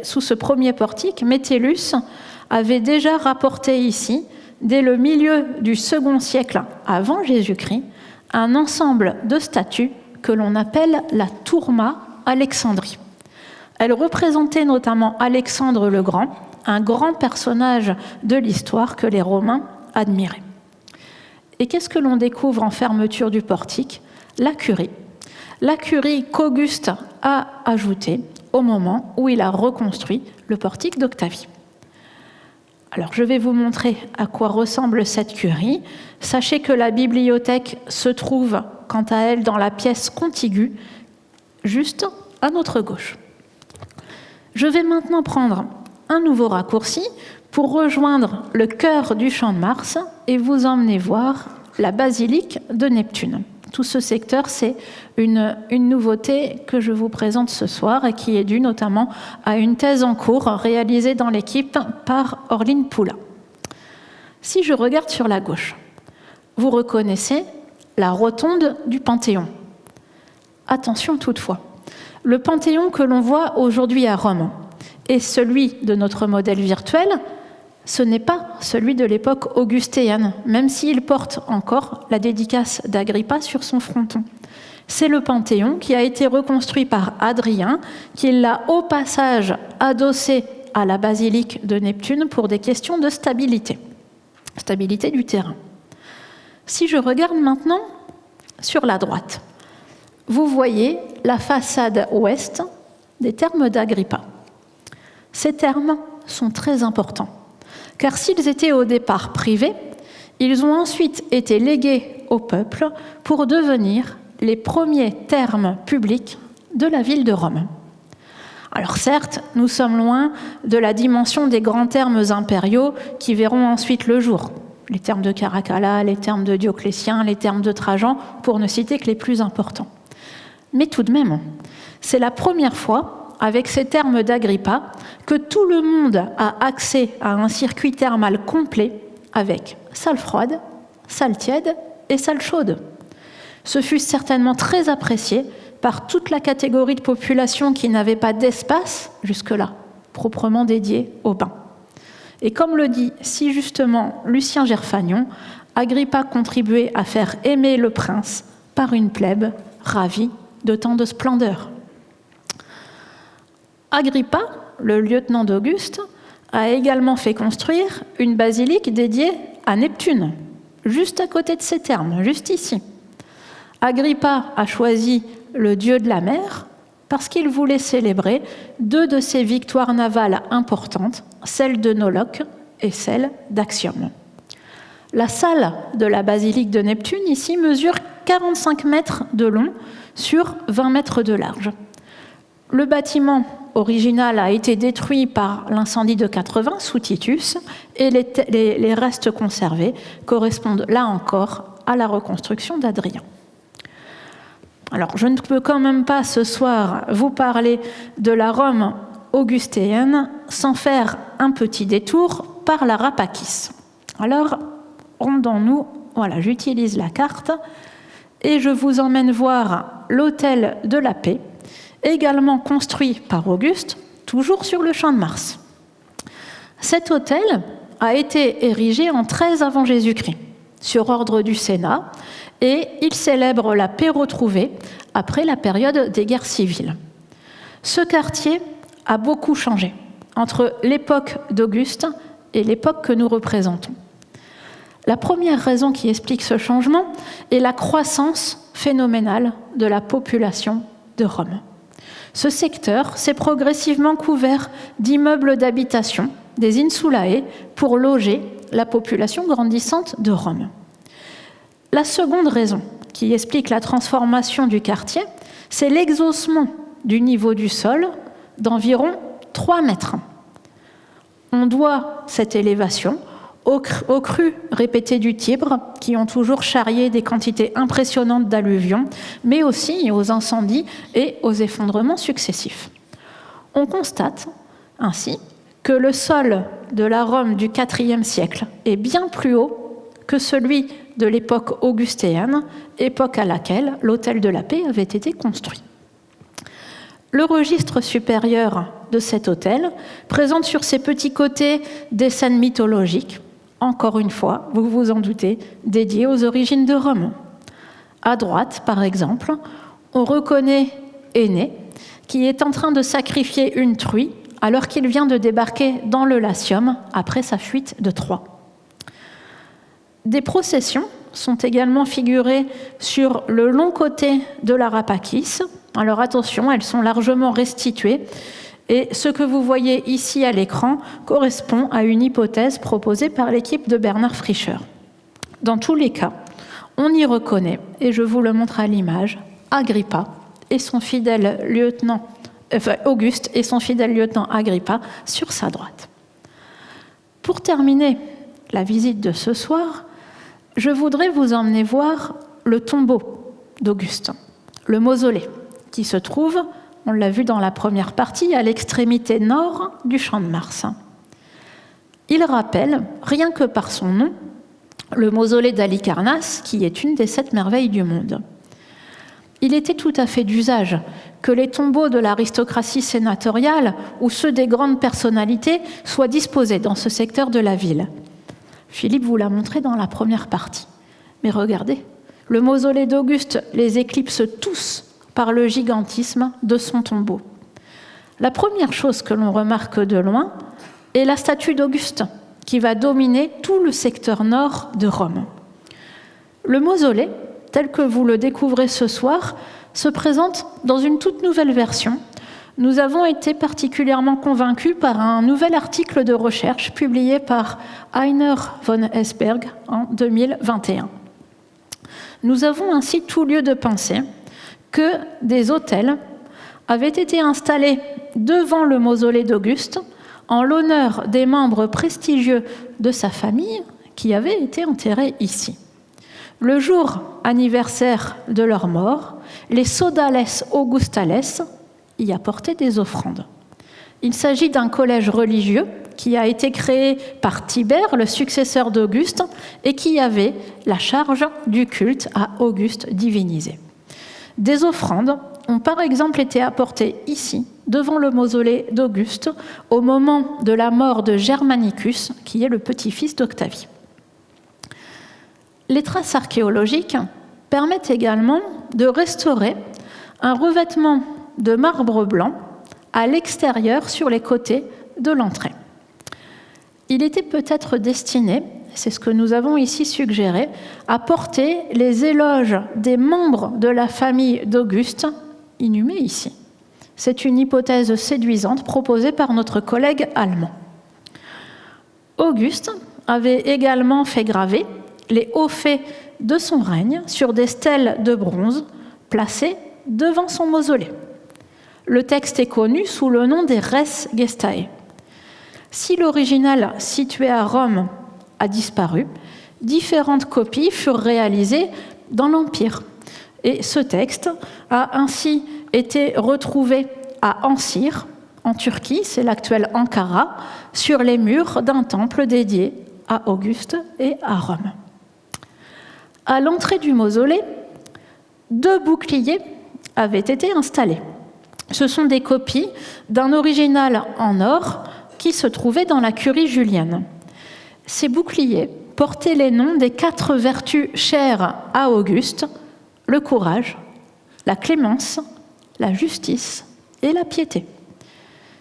[SPEAKER 3] sous ce premier portique, Métellus avait déjà rapporté ici, dès le milieu du 2e siècle avant Jésus-Christ, un ensemble de statues que l'on appelle la Tourma Alexandrie. Elle représentait notamment Alexandre le Grand, un grand personnage de l'histoire que les Romains admiraient. Et qu'est-ce que l'on découvre en fermeture du portique ? La curie. La curie qu'Auguste a ajoutée au moment où il a reconstruit le portique d'Octavie. Alors, je vais vous montrer à quoi ressemble cette curie. Sachez que la bibliothèque se trouve, quant à elle, dans la pièce contiguë, juste à notre gauche. Je vais maintenant prendre un nouveau raccourci pour rejoindre le cœur du Champ de Mars et vous emmener voir la basilique de Neptune. Tout ce secteur, c'est une nouveauté que je vous présente ce soir et qui est due notamment à une thèse en cours réalisée dans l'équipe par Orline Poula. Si je regarde sur la gauche, vous reconnaissez la rotonde du Panthéon. Attention toutefois, le Panthéon que l'on voit aujourd'hui à Rome et celui de notre modèle virtuel, ce n'est pas celui de l'époque augustéenne, même s'il porte encore la dédicace d'Agrippa sur son fronton. C'est le Panthéon qui a été reconstruit par Hadrien, qui l'a au passage adossé à la basilique de Neptune pour des questions de stabilité du terrain. Si je regarde maintenant sur la droite, vous voyez la façade ouest des thermes d'Agrippa. Ces thermes sont très importants, car s'ils étaient au départ privés, ils ont ensuite été légués au peuple pour devenir les premiers thermes publics de la ville de Rome. Alors certes, nous sommes loin de la dimension des grands thermes impériaux qui verront ensuite le jour. Les thermes de Caracalla, les thermes de Dioclétien, les thermes de Trajan, pour ne citer que les plus importants. Mais tout de même, c'est la première fois, avec ces thermes d'Agrippa, que tout le monde a accès à un circuit thermal complet avec salle froide, salle tiède et salle chaude. Ce fut certainement très apprécié par toute la catégorie de population qui n'avait pas d'espace, jusque-là, proprement dédié au bain. Et comme le dit si justement Lucien Gerfagnon, Agrippa contribuait à faire aimer le prince par une plèbe ravie de tant de splendeur. Agrippa, le lieutenant d'Auguste, a également fait construire une basilique dédiée à Neptune, juste à côté de ces thermes, juste ici. Agrippa a choisi le dieu de la mer parce qu'il voulait célébrer deux de ses victoires navales importantes, celle de Noloque et celle d'Actium. La salle de la basilique de Neptune, ici, mesure 45 mètres de long sur 20 mètres de large. Le bâtiment original a été détruit par l'incendie de 80 sous Titus et les restes conservés correspondent là encore à la reconstruction d'Adrien. Alors, je ne peux quand même pas ce soir vous parler de la Rome augustéenne sans faire un petit détour par la Rapakis. Alors, rendons-nous, voilà, j'utilise la carte et je vous emmène voir l'hôtel de la Paix, également construit par Auguste toujours sur le Champ de Mars. Cet autel a été érigé en 13 avant Jésus-Christ, sur ordre du Sénat, et il célèbre la paix retrouvée après la période des guerres civiles. Ce quartier a beaucoup changé entre l'époque d'Auguste et l'époque que nous représentons. La première raison qui explique ce changement est la croissance phénoménale de la population de Rome. Ce secteur s'est progressivement couvert d'immeubles d'habitation, des insulae, pour loger la population grandissante de Rome. La seconde raison qui explique la transformation du quartier, c'est l'exhaussement du niveau du sol d'environ 3 mètres. On doit cette élévation aux crues répétées du Tibre, qui ont toujours charrié des quantités impressionnantes d'alluvions, mais aussi aux incendies et aux effondrements successifs. On constate ainsi que le sol de la Rome du IVe siècle est bien plus haut que celui de l'époque augustéenne, époque à laquelle l'autel de la paix avait été construit. Le registre supérieur de cet autel présente sur ses petits côtés des scènes mythologiques, encore une fois, vous vous en doutez, dédiées aux origines de Rome. À droite, par exemple, on reconnaît Énée, qui est en train de sacrifier une truie alors qu'il vient de débarquer dans le Latium après sa fuite de Troie. Des processions sont également figurées sur le long côté de l'Arapakis. Alors attention, elles sont largement restituées. Et ce que vous voyez ici à l'écran correspond à une hypothèse proposée par l'équipe de Bernard Frischeur. Dans tous les cas, on y reconnaît, et je vous le montre à l'image, Agrippa et son fidèle lieutenant, Auguste et son fidèle lieutenant Agrippa sur sa droite. Pour terminer la visite de ce soir, je voudrais vous emmener voir le tombeau d'Auguste, le mausolée, qui se trouve, on l'a vu dans la première partie, à l'extrémité nord du Champ de Mars. Il rappelle, rien que par son nom, le mausolée d'Halicarnasse, qui est une des 7 merveilles du monde. Il était tout à fait d'usage que les tombeaux de l'aristocratie sénatoriale ou ceux des grandes personnalités soient disposés dans ce secteur de la ville. Philippe vous l'a montré dans la première partie. Mais regardez, le mausolée d'Auguste les éclipse tous par le gigantisme de son tombeau. La première chose que l'on remarque de loin est la statue d'Auguste, qui va dominer tout le secteur nord de Rome. Le mausolée, tel que vous le découvrez ce soir, se présente dans une toute nouvelle version. Nous avons été particulièrement convaincus par un nouvel article de recherche publié par Heiner von Esberg en 2021. Nous avons ainsi tout lieu de penser que des autels avaient été installés devant le mausolée d'Auguste en l'honneur des membres prestigieux de sa famille qui avaient été enterrés ici. Le jour anniversaire de leur mort, les Sodales Augustales y apportaient des offrandes. Il s'agit d'un collège religieux qui a été créé par Tibère, le successeur d'Auguste, et qui avait la charge du culte à Auguste divinisé. Des offrandes ont par exemple été apportées ici, devant le mausolée d'Auguste, au moment de la mort de Germanicus, qui est le petit-fils d'Octavie. Les traces archéologiques permettent également de restaurer un revêtement de marbre blanc à l'extérieur sur les côtés de l'entrée. Il était peut-être destiné, c'est ce que nous avons ici suggéré, à porter les éloges des membres de la famille d'Auguste inhumés ici. C'est une hypothèse séduisante proposée par notre collègue allemand. Auguste avait également fait graver les hauts faits de son règne sur des stèles de bronze placées devant son mausolée. Le texte est connu sous le nom des Res Gestae. Si l'original situé à Rome a disparu, différentes copies furent réalisées dans l'Empire. Et ce texte a ainsi été retrouvé à Ancire, en Turquie, c'est l'actuel Ankara, sur les murs d'un temple dédié à Auguste et à Rome. À l'entrée du mausolée, 2 boucliers avaient été installés. Ce sont des copies d'un original en or qui se trouvait dans la curie julienne. Ces boucliers portaient les noms des 4 vertus chères à Auguste, le courage, la clémence, la justice et la piété.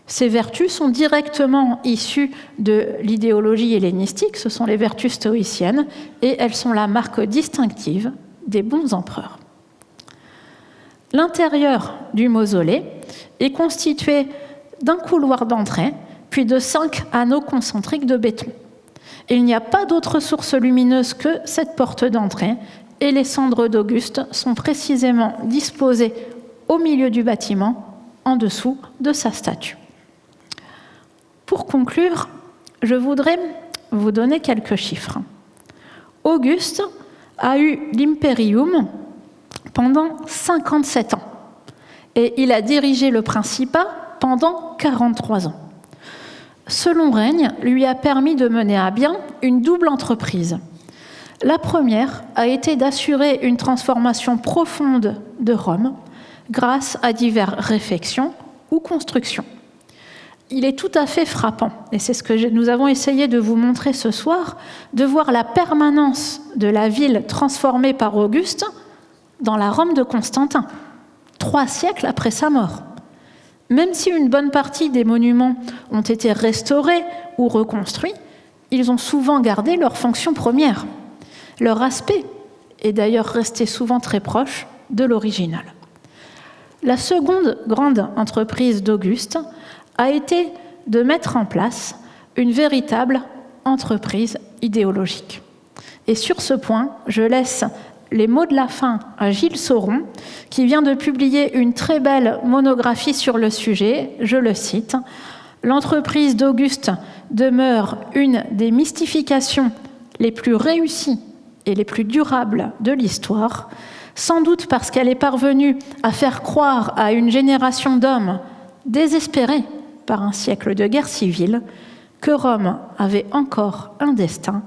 [SPEAKER 3] Ces vertus sont directement issues de l'idéologie hellénistique, ce sont les vertus stoïciennes, et elles sont la marque distinctive des bons empereurs. L'intérieur du mausolée est constitué d'un couloir d'entrée, puis de 5 anneaux concentriques de béton. Il n'y a pas d'autre source lumineuse que cette porte d'entrée, et les cendres d'Auguste sont précisément disposées au milieu du bâtiment, en dessous de sa statue. Pour conclure, je voudrais vous donner quelques chiffres. Auguste a eu l'imperium pendant 57 ans et il a dirigé le Principat pendant 43 ans. Ce long règne lui a permis de mener à bien une double entreprise. La première a été d'assurer une transformation profonde de Rome grâce à diverses réfections ou constructions. Il est tout à fait frappant, et c'est ce que nous avons essayé de vous montrer ce soir, de voir la permanence de la ville transformée par Auguste dans la Rome de Constantin, 3 siècles après sa mort. Même si une bonne partie des monuments ont été restaurés ou reconstruits, ils ont souvent gardé leur fonction première. Leur aspect est d'ailleurs resté souvent très proche de l'original. La seconde grande entreprise d'Auguste a été de mettre en place une véritable entreprise idéologique. Et sur ce point, je laisse les mots de la fin à Gilles Sauron, qui vient de publier une très belle monographie sur le sujet. Je le cite : « L'entreprise d'Auguste demeure une des mystifications les plus réussies et les plus durables de l'histoire, sans doute parce qu'elle est parvenue à faire croire à une génération d'hommes désespérés par un siècle de guerre civile que Rome avait encore un destin,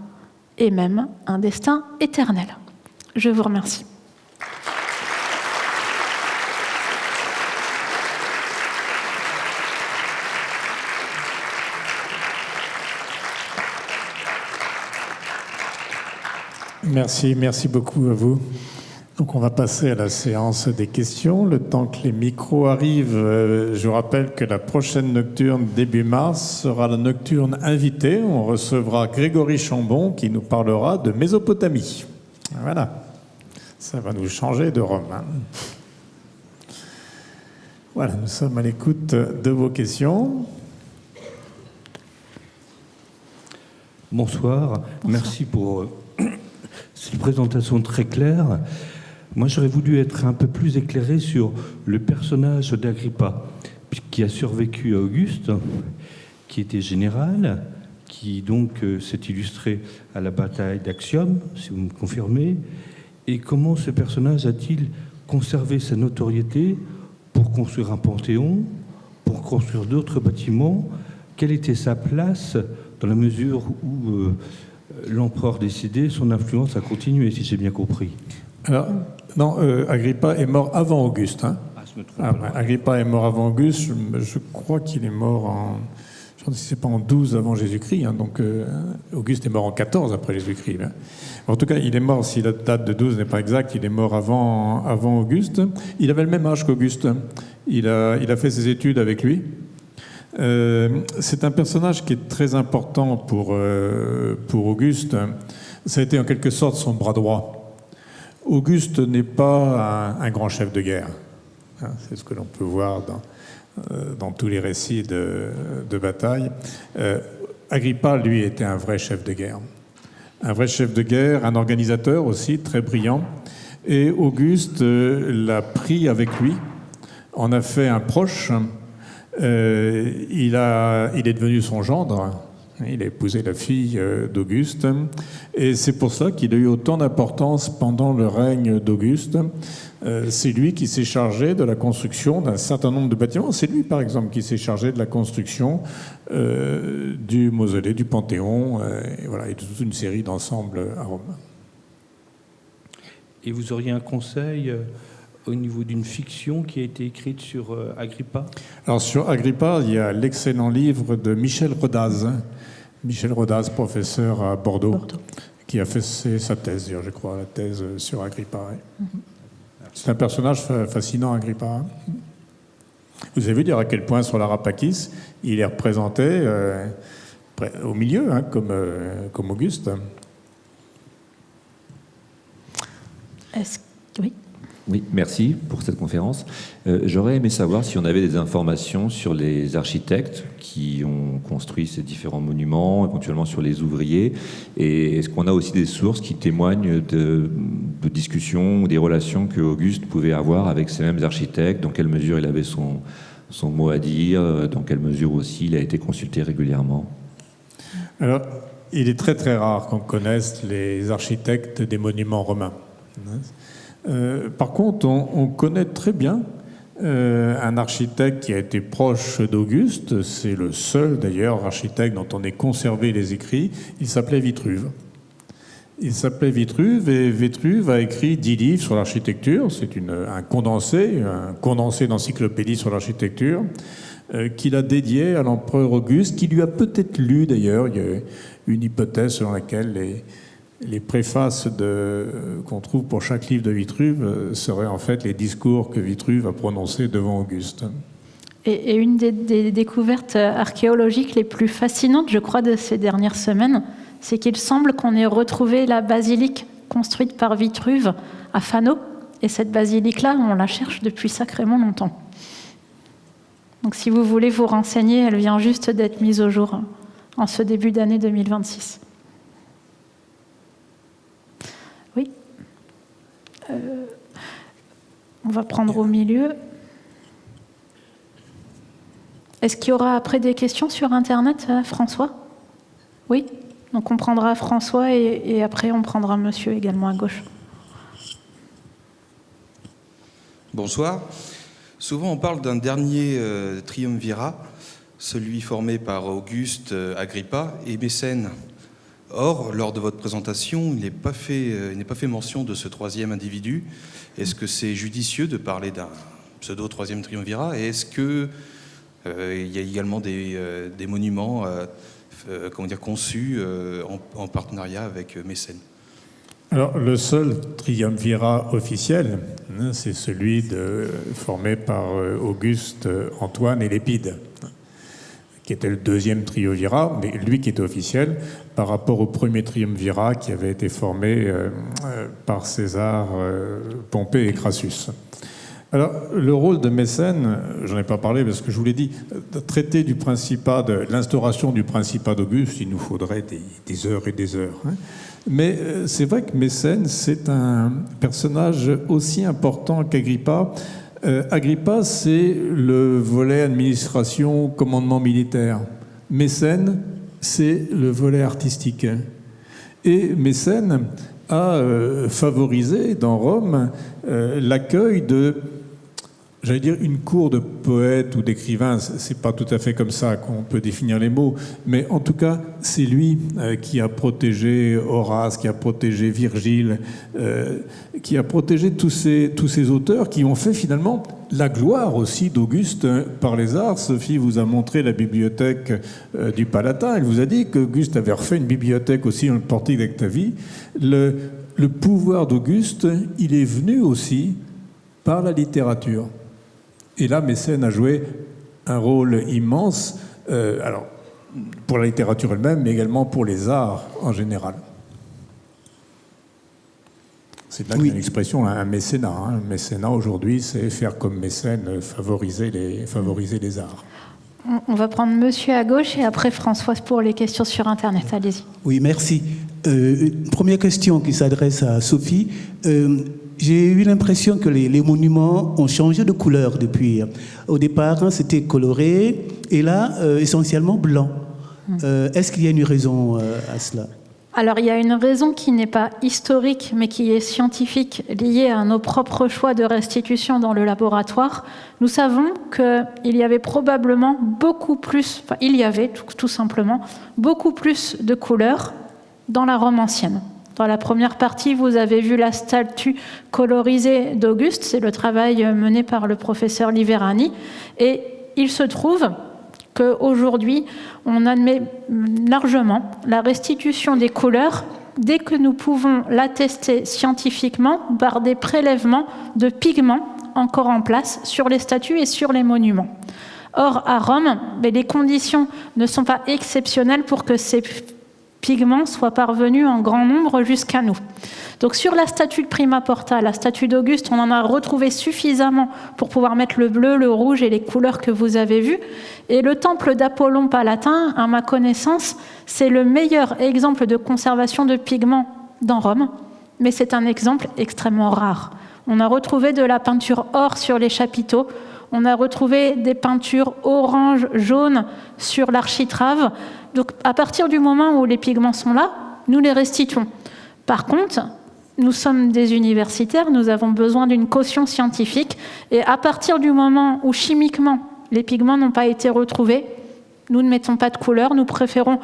[SPEAKER 3] et même un destin éternel. » Je vous remercie.
[SPEAKER 1] Merci beaucoup à vous. Donc on va passer à la séance des questions. Le temps que les micros arrivent, je rappelle que la prochaine nocturne début mars sera la nocturne invitée. On recevra Grégory Chambon qui nous parlera de Mésopotamie. Voilà, ça va nous changer de Rome. Voilà, nous sommes à l'écoute de vos questions.
[SPEAKER 4] Bonsoir. Merci pour cette présentation très claire. Moi, j'aurais voulu être un peu plus éclairé sur le personnage d'Agrippa, qui a survécu à Auguste, qui était général, qui donc s'est illustré à la bataille d'Actium, si vous me confirmez. Et comment ce personnage a-t-il conservé sa notoriété pour construire un panthéon, pour construire d'autres bâtiments? Quelle était sa place dans la mesure où l'empereur décédé, son influence a continué, si j'ai bien compris?
[SPEAKER 1] Alors, non, Agrippa est mort avant Auguste. Hein.
[SPEAKER 4] Ah, je me trompe.
[SPEAKER 1] Agrippa est mort avant Auguste. Je crois qu'il est mort en... Je ne sais pas en 12 avant Jésus-Christ. Hein, donc, Auguste est mort en 14 après Jésus-Christ. Hein. En tout cas, il est mort, si la date de 12 n'est pas exacte, il est mort avant Auguste. Il avait le même âge qu'Auguste. Il a fait ses études avec lui. C'est un personnage qui est très important pour Auguste. Ça a été en quelque sorte son bras droit. Auguste n'est pas un grand chef de guerre. C'est ce que l'on peut voir dans tous les récits de bataille. Agrippa, lui, était un vrai chef de guerre. Un vrai chef de guerre, un organisateur aussi, très brillant. Et Auguste l'a pris avec lui, en a fait un proche. Il est devenu son gendre. Il a épousé la fille d'Auguste. Et c'est pour ça qu'il a eu autant d'importance pendant le règne d'Auguste. C'est lui qui s'est chargé de la construction d'un certain nombre de bâtiments. C'est lui, par exemple, qui s'est chargé de la construction du mausolée, du Panthéon, et voilà, et de toute une série d'ensembles à Rome.
[SPEAKER 4] Et vous auriez un conseil au niveau d'une fiction qui a été écrite sur Agrippa?
[SPEAKER 1] Alors sur Agrippa, il y a l'excellent livre de Michel Rodaz. Michel Rodaz, professeur à Bordeaux, qui a fait sa thèse, je crois, la thèse sur Agrippa. Ouais. C'est un personnage fascinant, Agrippa. Vous avez vu dire à quel point sur l'Arapakis, il est représenté au milieu, comme Auguste.
[SPEAKER 3] Oui.
[SPEAKER 5] Oui, merci pour cette conférence. J'aurais aimé savoir si on avait des informations sur les architectes qui ont construit ces différents monuments, éventuellement sur les ouvriers, et est-ce qu'on a aussi des sources qui témoignent de discussions ou des relations que Auguste pouvait avoir avec ces mêmes architectes, dans quelle mesure il avait son mot à dire, dans quelle mesure aussi il a été consulté régulièrement?
[SPEAKER 1] Alors, il est très très rare qu'on connaisse les architectes des monuments romains. Par contre, on connaît très bien un architecte qui a été proche d'Auguste. C'est le seul, d'ailleurs, architecte dont on ait conservé les écrits. Il s'appelait Vitruve. Il s'appelait Vitruve, et Vitruve a écrit 10 livres sur l'architecture. C'est un condensé d'encyclopédie sur l'architecture, qu'il a dédié à l'empereur Auguste, qui lui a peut-être lu, d'ailleurs. Il y a une hypothèse selon laquelle les préfaces qu'on trouve pour chaque livre de Vitruve seraient en fait les discours que Vitruve a prononcés devant Auguste.
[SPEAKER 3] Et une des découvertes archéologiques les plus fascinantes, je crois, de ces dernières semaines, c'est qu'il semble qu'on ait retrouvé la basilique construite par Vitruve à Fano. Et cette basilique-là, on la cherche depuis sacrément longtemps. Donc si vous voulez vous renseigner, elle vient juste d'être mise au jour en ce début d'année 2026. Oui. On va prendre au milieu. Est-ce qu'il y aura après des questions sur Internet, François? Oui. Donc on prendra François et après on prendra monsieur également à gauche.
[SPEAKER 6] Bonsoir. Souvent on parle d'un dernier triumvirat, celui formé par Auguste, Agrippa et Mécène. Or, lors de votre présentation, il n'est pas fait mention de ce troisième individu. Est-ce que c'est judicieux de parler d'un pseudo-troisième triumvirat? Et est-ce qu'il y a également des monuments conçus en partenariat avec Mécène?
[SPEAKER 1] Alors, le seul triumvirat officiel, c'est celui formé par Auguste, Antoine et Lépide, qui était le deuxième triumvirat, mais lui qui était officiel par rapport au premier triumvirat qui avait été formé par César, Pompée et Crassus. Alors, le rôle de Mécène, j'en ai pas parlé parce que je vous l'ai dit, traiter du principat, de l'instauration du principat d'Auguste, il nous faudrait des heures et des heures. Mais c'est vrai que Mécène, c'est un personnage aussi important qu'Agrippa. Agrippa, c'est le volet administration, commandement militaire. Mécène, c'est le volet artistique. Et Mécène a favorisé dans Rome l'accueil de, j'allais dire, une cour de poètes ou d'écrivains. C'est pas tout à fait comme ça qu'on peut définir les mots, mais en tout cas, c'est lui qui a protégé Horace, qui a protégé Virgile, qui a protégé tous ces auteurs qui ont fait finalement la gloire aussi d'Auguste par les arts. Sophie vous a montré la bibliothèque du Palatin. Elle vous a dit qu'Auguste avait refait une bibliothèque aussi dans le portique d'Octavie. Le pouvoir d'Auguste, il est venu aussi par la littérature. Et là, Mécène a joué un rôle immense, alors pour la littérature elle-même, mais également pour les arts en général. C'est là qu'il y a une expression, un mécénat. Un mécénat, aujourd'hui, c'est faire comme Mécène, favoriser les arts.
[SPEAKER 3] On va prendre monsieur à gauche et après Françoise pour les questions sur Internet. Allez-y.
[SPEAKER 7] Oui, merci. Première question qui s'adresse à Sophie. J'ai eu l'impression que les monuments ont changé de couleur depuis. Au départ, c'était coloré et là, essentiellement blanc. Est-ce qu'il y a une raison à cela ?
[SPEAKER 3] Alors, il y a une raison qui n'est pas historique, mais qui est scientifique, liée à nos propres choix de restitution dans le laboratoire. Nous savons qu'il y avait probablement beaucoup plus, tout simplement, beaucoup plus de couleurs dans la Rome ancienne. Dans la première partie, vous avez vu la statue colorisée d'Auguste, c'est le travail mené par le professeur Liverani, et il se trouve qu'aujourd'hui, on admet largement la restitution des couleurs dès que nous pouvons l'attester scientifiquement par des prélèvements de pigments encore en place sur les statues et sur les monuments. Or, à Rome, les conditions ne sont pas exceptionnelles pour que ces pigments soient parvenus en grand nombre jusqu'à nous. Donc sur la statue de Prima Porta, la statue d'Auguste, on en a retrouvé suffisamment pour pouvoir mettre le bleu, le rouge et les couleurs que vous avez vues. Et le temple d'Apollon Palatin, à ma connaissance, c'est le meilleur exemple de conservation de pigments dans Rome, mais c'est un exemple extrêmement rare. On a retrouvé de la peinture or sur les chapiteaux, on a retrouvé des peintures orange, jaune sur l'architrave. Donc à partir du moment où les pigments sont là, nous les restituons. Par contre, nous sommes des universitaires, nous avons besoin d'une caution scientifique, et à partir du moment où chimiquement les pigments n'ont pas été retrouvés, nous ne mettons pas de couleur, nous préférons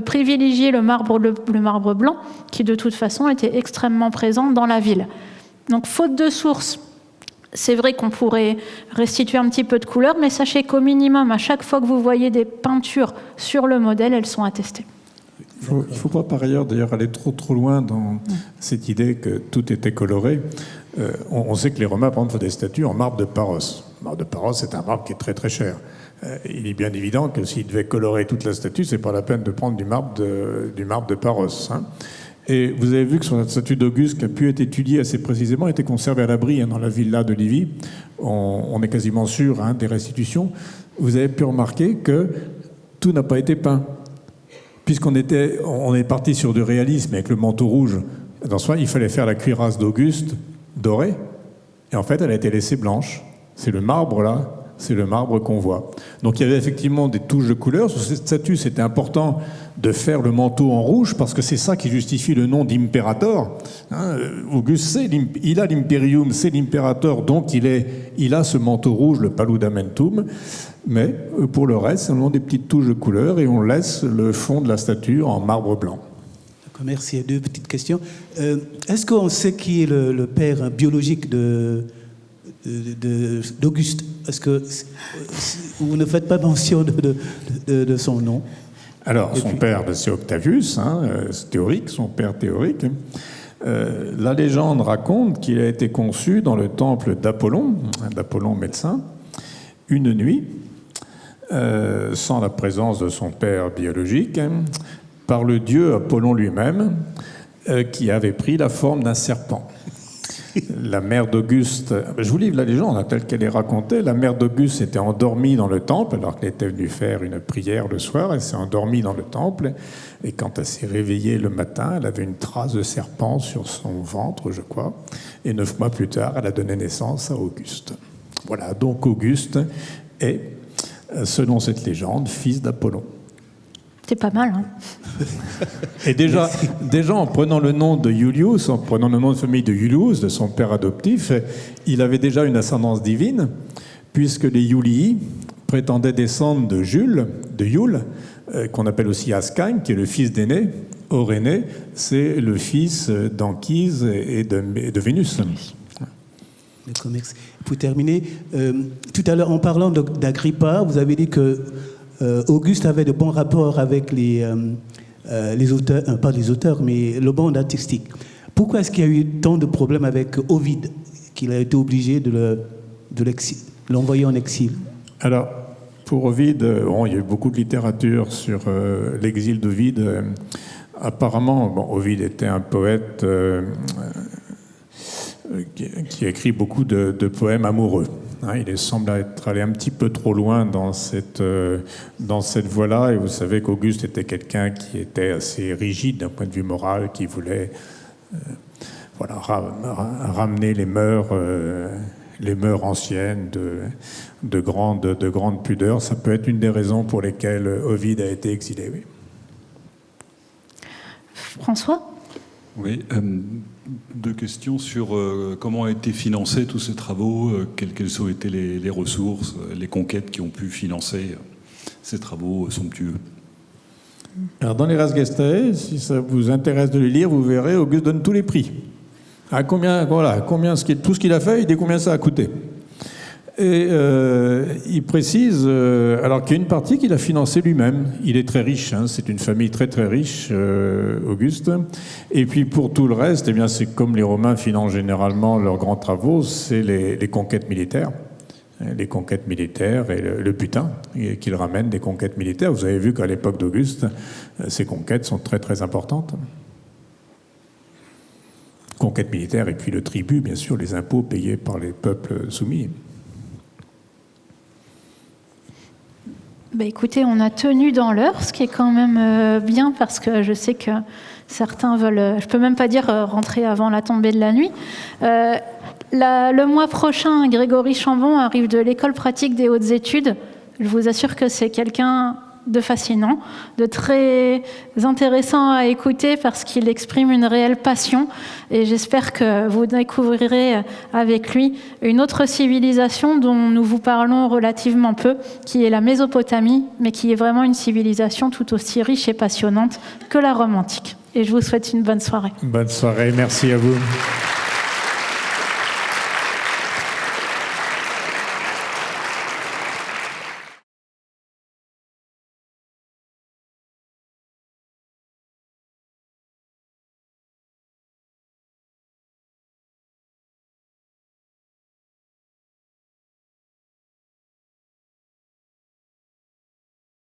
[SPEAKER 3] privilégier le marbre blanc, qui de toute façon était extrêmement présent dans la ville. Donc faute de source, c'est vrai qu'on pourrait restituer un petit peu de couleur, mais sachez qu'au minimum, à chaque fois que vous voyez des peintures sur le modèle, elles sont attestées.
[SPEAKER 1] Il ne faut pas par ailleurs d'ailleurs aller trop loin dans cette idée que tout était coloré. On sait que les Romains, par exemple, font des statues en marbre de Paros. Le marbre de Paros, c'est un marbre qui est très très cher. Il est bien évident que s'ils devaient colorer toute la statue, c'est pas la peine de prendre du marbre de Paros. Hein. Et vous avez vu que sur la statue d'Auguste, qui a pu être étudiée assez précisément, a été conservée à l'abri dans la villa de Livy. On est quasiment sûr des restitutions. Vous avez pu remarquer que tout n'a pas été peint. Puisqu'on est parti sur du réalisme avec le manteau rouge, dans ce cas, il fallait faire la cuirasse d'Auguste dorée. Et en fait, elle a été laissée blanche. C'est le marbre là, c'est le marbre qu'on voit. Donc il y avait effectivement des touches de couleur. Sur cette statue, c'était important de faire le manteau en rouge parce que c'est ça qui justifie le nom d'imperator. Auguste, il a l'imperium, c'est l'imperator, donc il a ce manteau rouge, le paludamentum. Mais pour le reste, c'est des petites touches de couleur et on laisse le fond de la statue en marbre blanc.
[SPEAKER 7] D'accord, merci. Deux petites questions. Est-ce qu'on sait qui est le père biologique d'Auguste? Est-ce que vous ne faites pas mention de son nom?
[SPEAKER 1] Alors, son père, c'est Octavius, c'est théorique, son père théorique. La légende raconte qu'il a été conçu dans le temple d'Apollon médecin, une nuit, sans la présence de son père biologique, par le dieu Apollon lui-même, qui avait pris la forme d'un serpent. La mère d'Auguste, je vous livre la légende telle qu'elle est racontée, la mère d'Auguste était endormie dans le temple alors qu'elle était venue faire une prière le soir, elle s'est endormie dans le temple et quand elle s'est réveillée le matin, elle avait une trace de serpent sur son ventre, je crois, et 9 mois plus tard, elle a donné naissance à Auguste. Voilà, donc Auguste est, selon cette légende, fils d'Apollon.
[SPEAKER 3] C'est pas mal, hein.
[SPEAKER 1] Et déjà, en prenant le nom de Iulius, en prenant le nom de famille de Iulius, de son père adoptif, il avait déjà une ascendance divine, puisque les Iulii prétendaient descendre de Iule, qu'on appelle aussi Ascagne, qui est le fils d'Énée. Or, Énée, c'est le fils d'Anchise et de Vénus.
[SPEAKER 7] D'accord, merci. Pour terminer, tout à l'heure, en parlant d'Agrippa, vous avez dit que Auguste avait de bons rapports avec les auteurs, pas les auteurs, mais le monde artistique. Pourquoi est-ce qu'il y a eu tant de problèmes avec Ovide, qu'il a été obligé de l'envoyer en exil?
[SPEAKER 1] Alors, pour Ovide, il y a eu beaucoup de littérature sur l'exil d'Ovide. Apparemment, Ovide était un poète qui a écrit beaucoup de poèmes amoureux. Il semble être allé un petit peu trop loin dans cette voie-là. Et vous savez qu'Auguste était quelqu'un qui était assez rigide d'un point de vue moral, qui voulait ramener les mœurs anciennes de grande pudeur. Ça peut être une des raisons pour lesquelles Ovide a été exilé. Oui.
[SPEAKER 3] François ?
[SPEAKER 8] Oui, 2 questions sur comment ont été financés tous ces travaux, quelles ont été les ressources, les conquêtes qui ont pu financer ces travaux somptueux.
[SPEAKER 1] Alors dans les Res Gestae, si ça vous intéresse de le lire, vous verrez, Auguste donne tous les prix. À combien, voilà, tout ce qu'il a fait, il dit combien ça a coûté. Et il précise, alors qu'il y a une partie qu'il a financée lui-même. Il est très riche, hein, c'est une famille très très riche, Auguste. Et puis pour tout le reste, eh bien, c'est comme les Romains financent généralement leurs grands travaux, c'est les conquêtes militaires. Les conquêtes militaires et le butin qu'il ramène des conquêtes militaires. Vous avez vu qu'à l'époque d'Auguste, ces conquêtes sont très très importantes. Conquêtes militaires et puis le tribut, bien sûr, les impôts payés par les peuples soumis.
[SPEAKER 3] Bah écoutez, on a tenu dans l'heure, ce qui est quand même bien parce que je sais que certains veulent, je peux même pas dire rentrer avant la tombée de la nuit. Le mois prochain, Grégory Chambon arrive de l'École pratique des hautes études. Je vous assure que c'est quelqu'un de fascinant, de très intéressant à écouter parce qu'il exprime une réelle passion. Et j'espère que vous découvrirez avec lui une autre civilisation dont nous vous parlons relativement peu, qui est la Mésopotamie, mais qui est vraiment une civilisation tout aussi riche et passionnante que la Rome antique. Et je vous souhaite une bonne soirée.
[SPEAKER 1] Bonne soirée, merci à vous.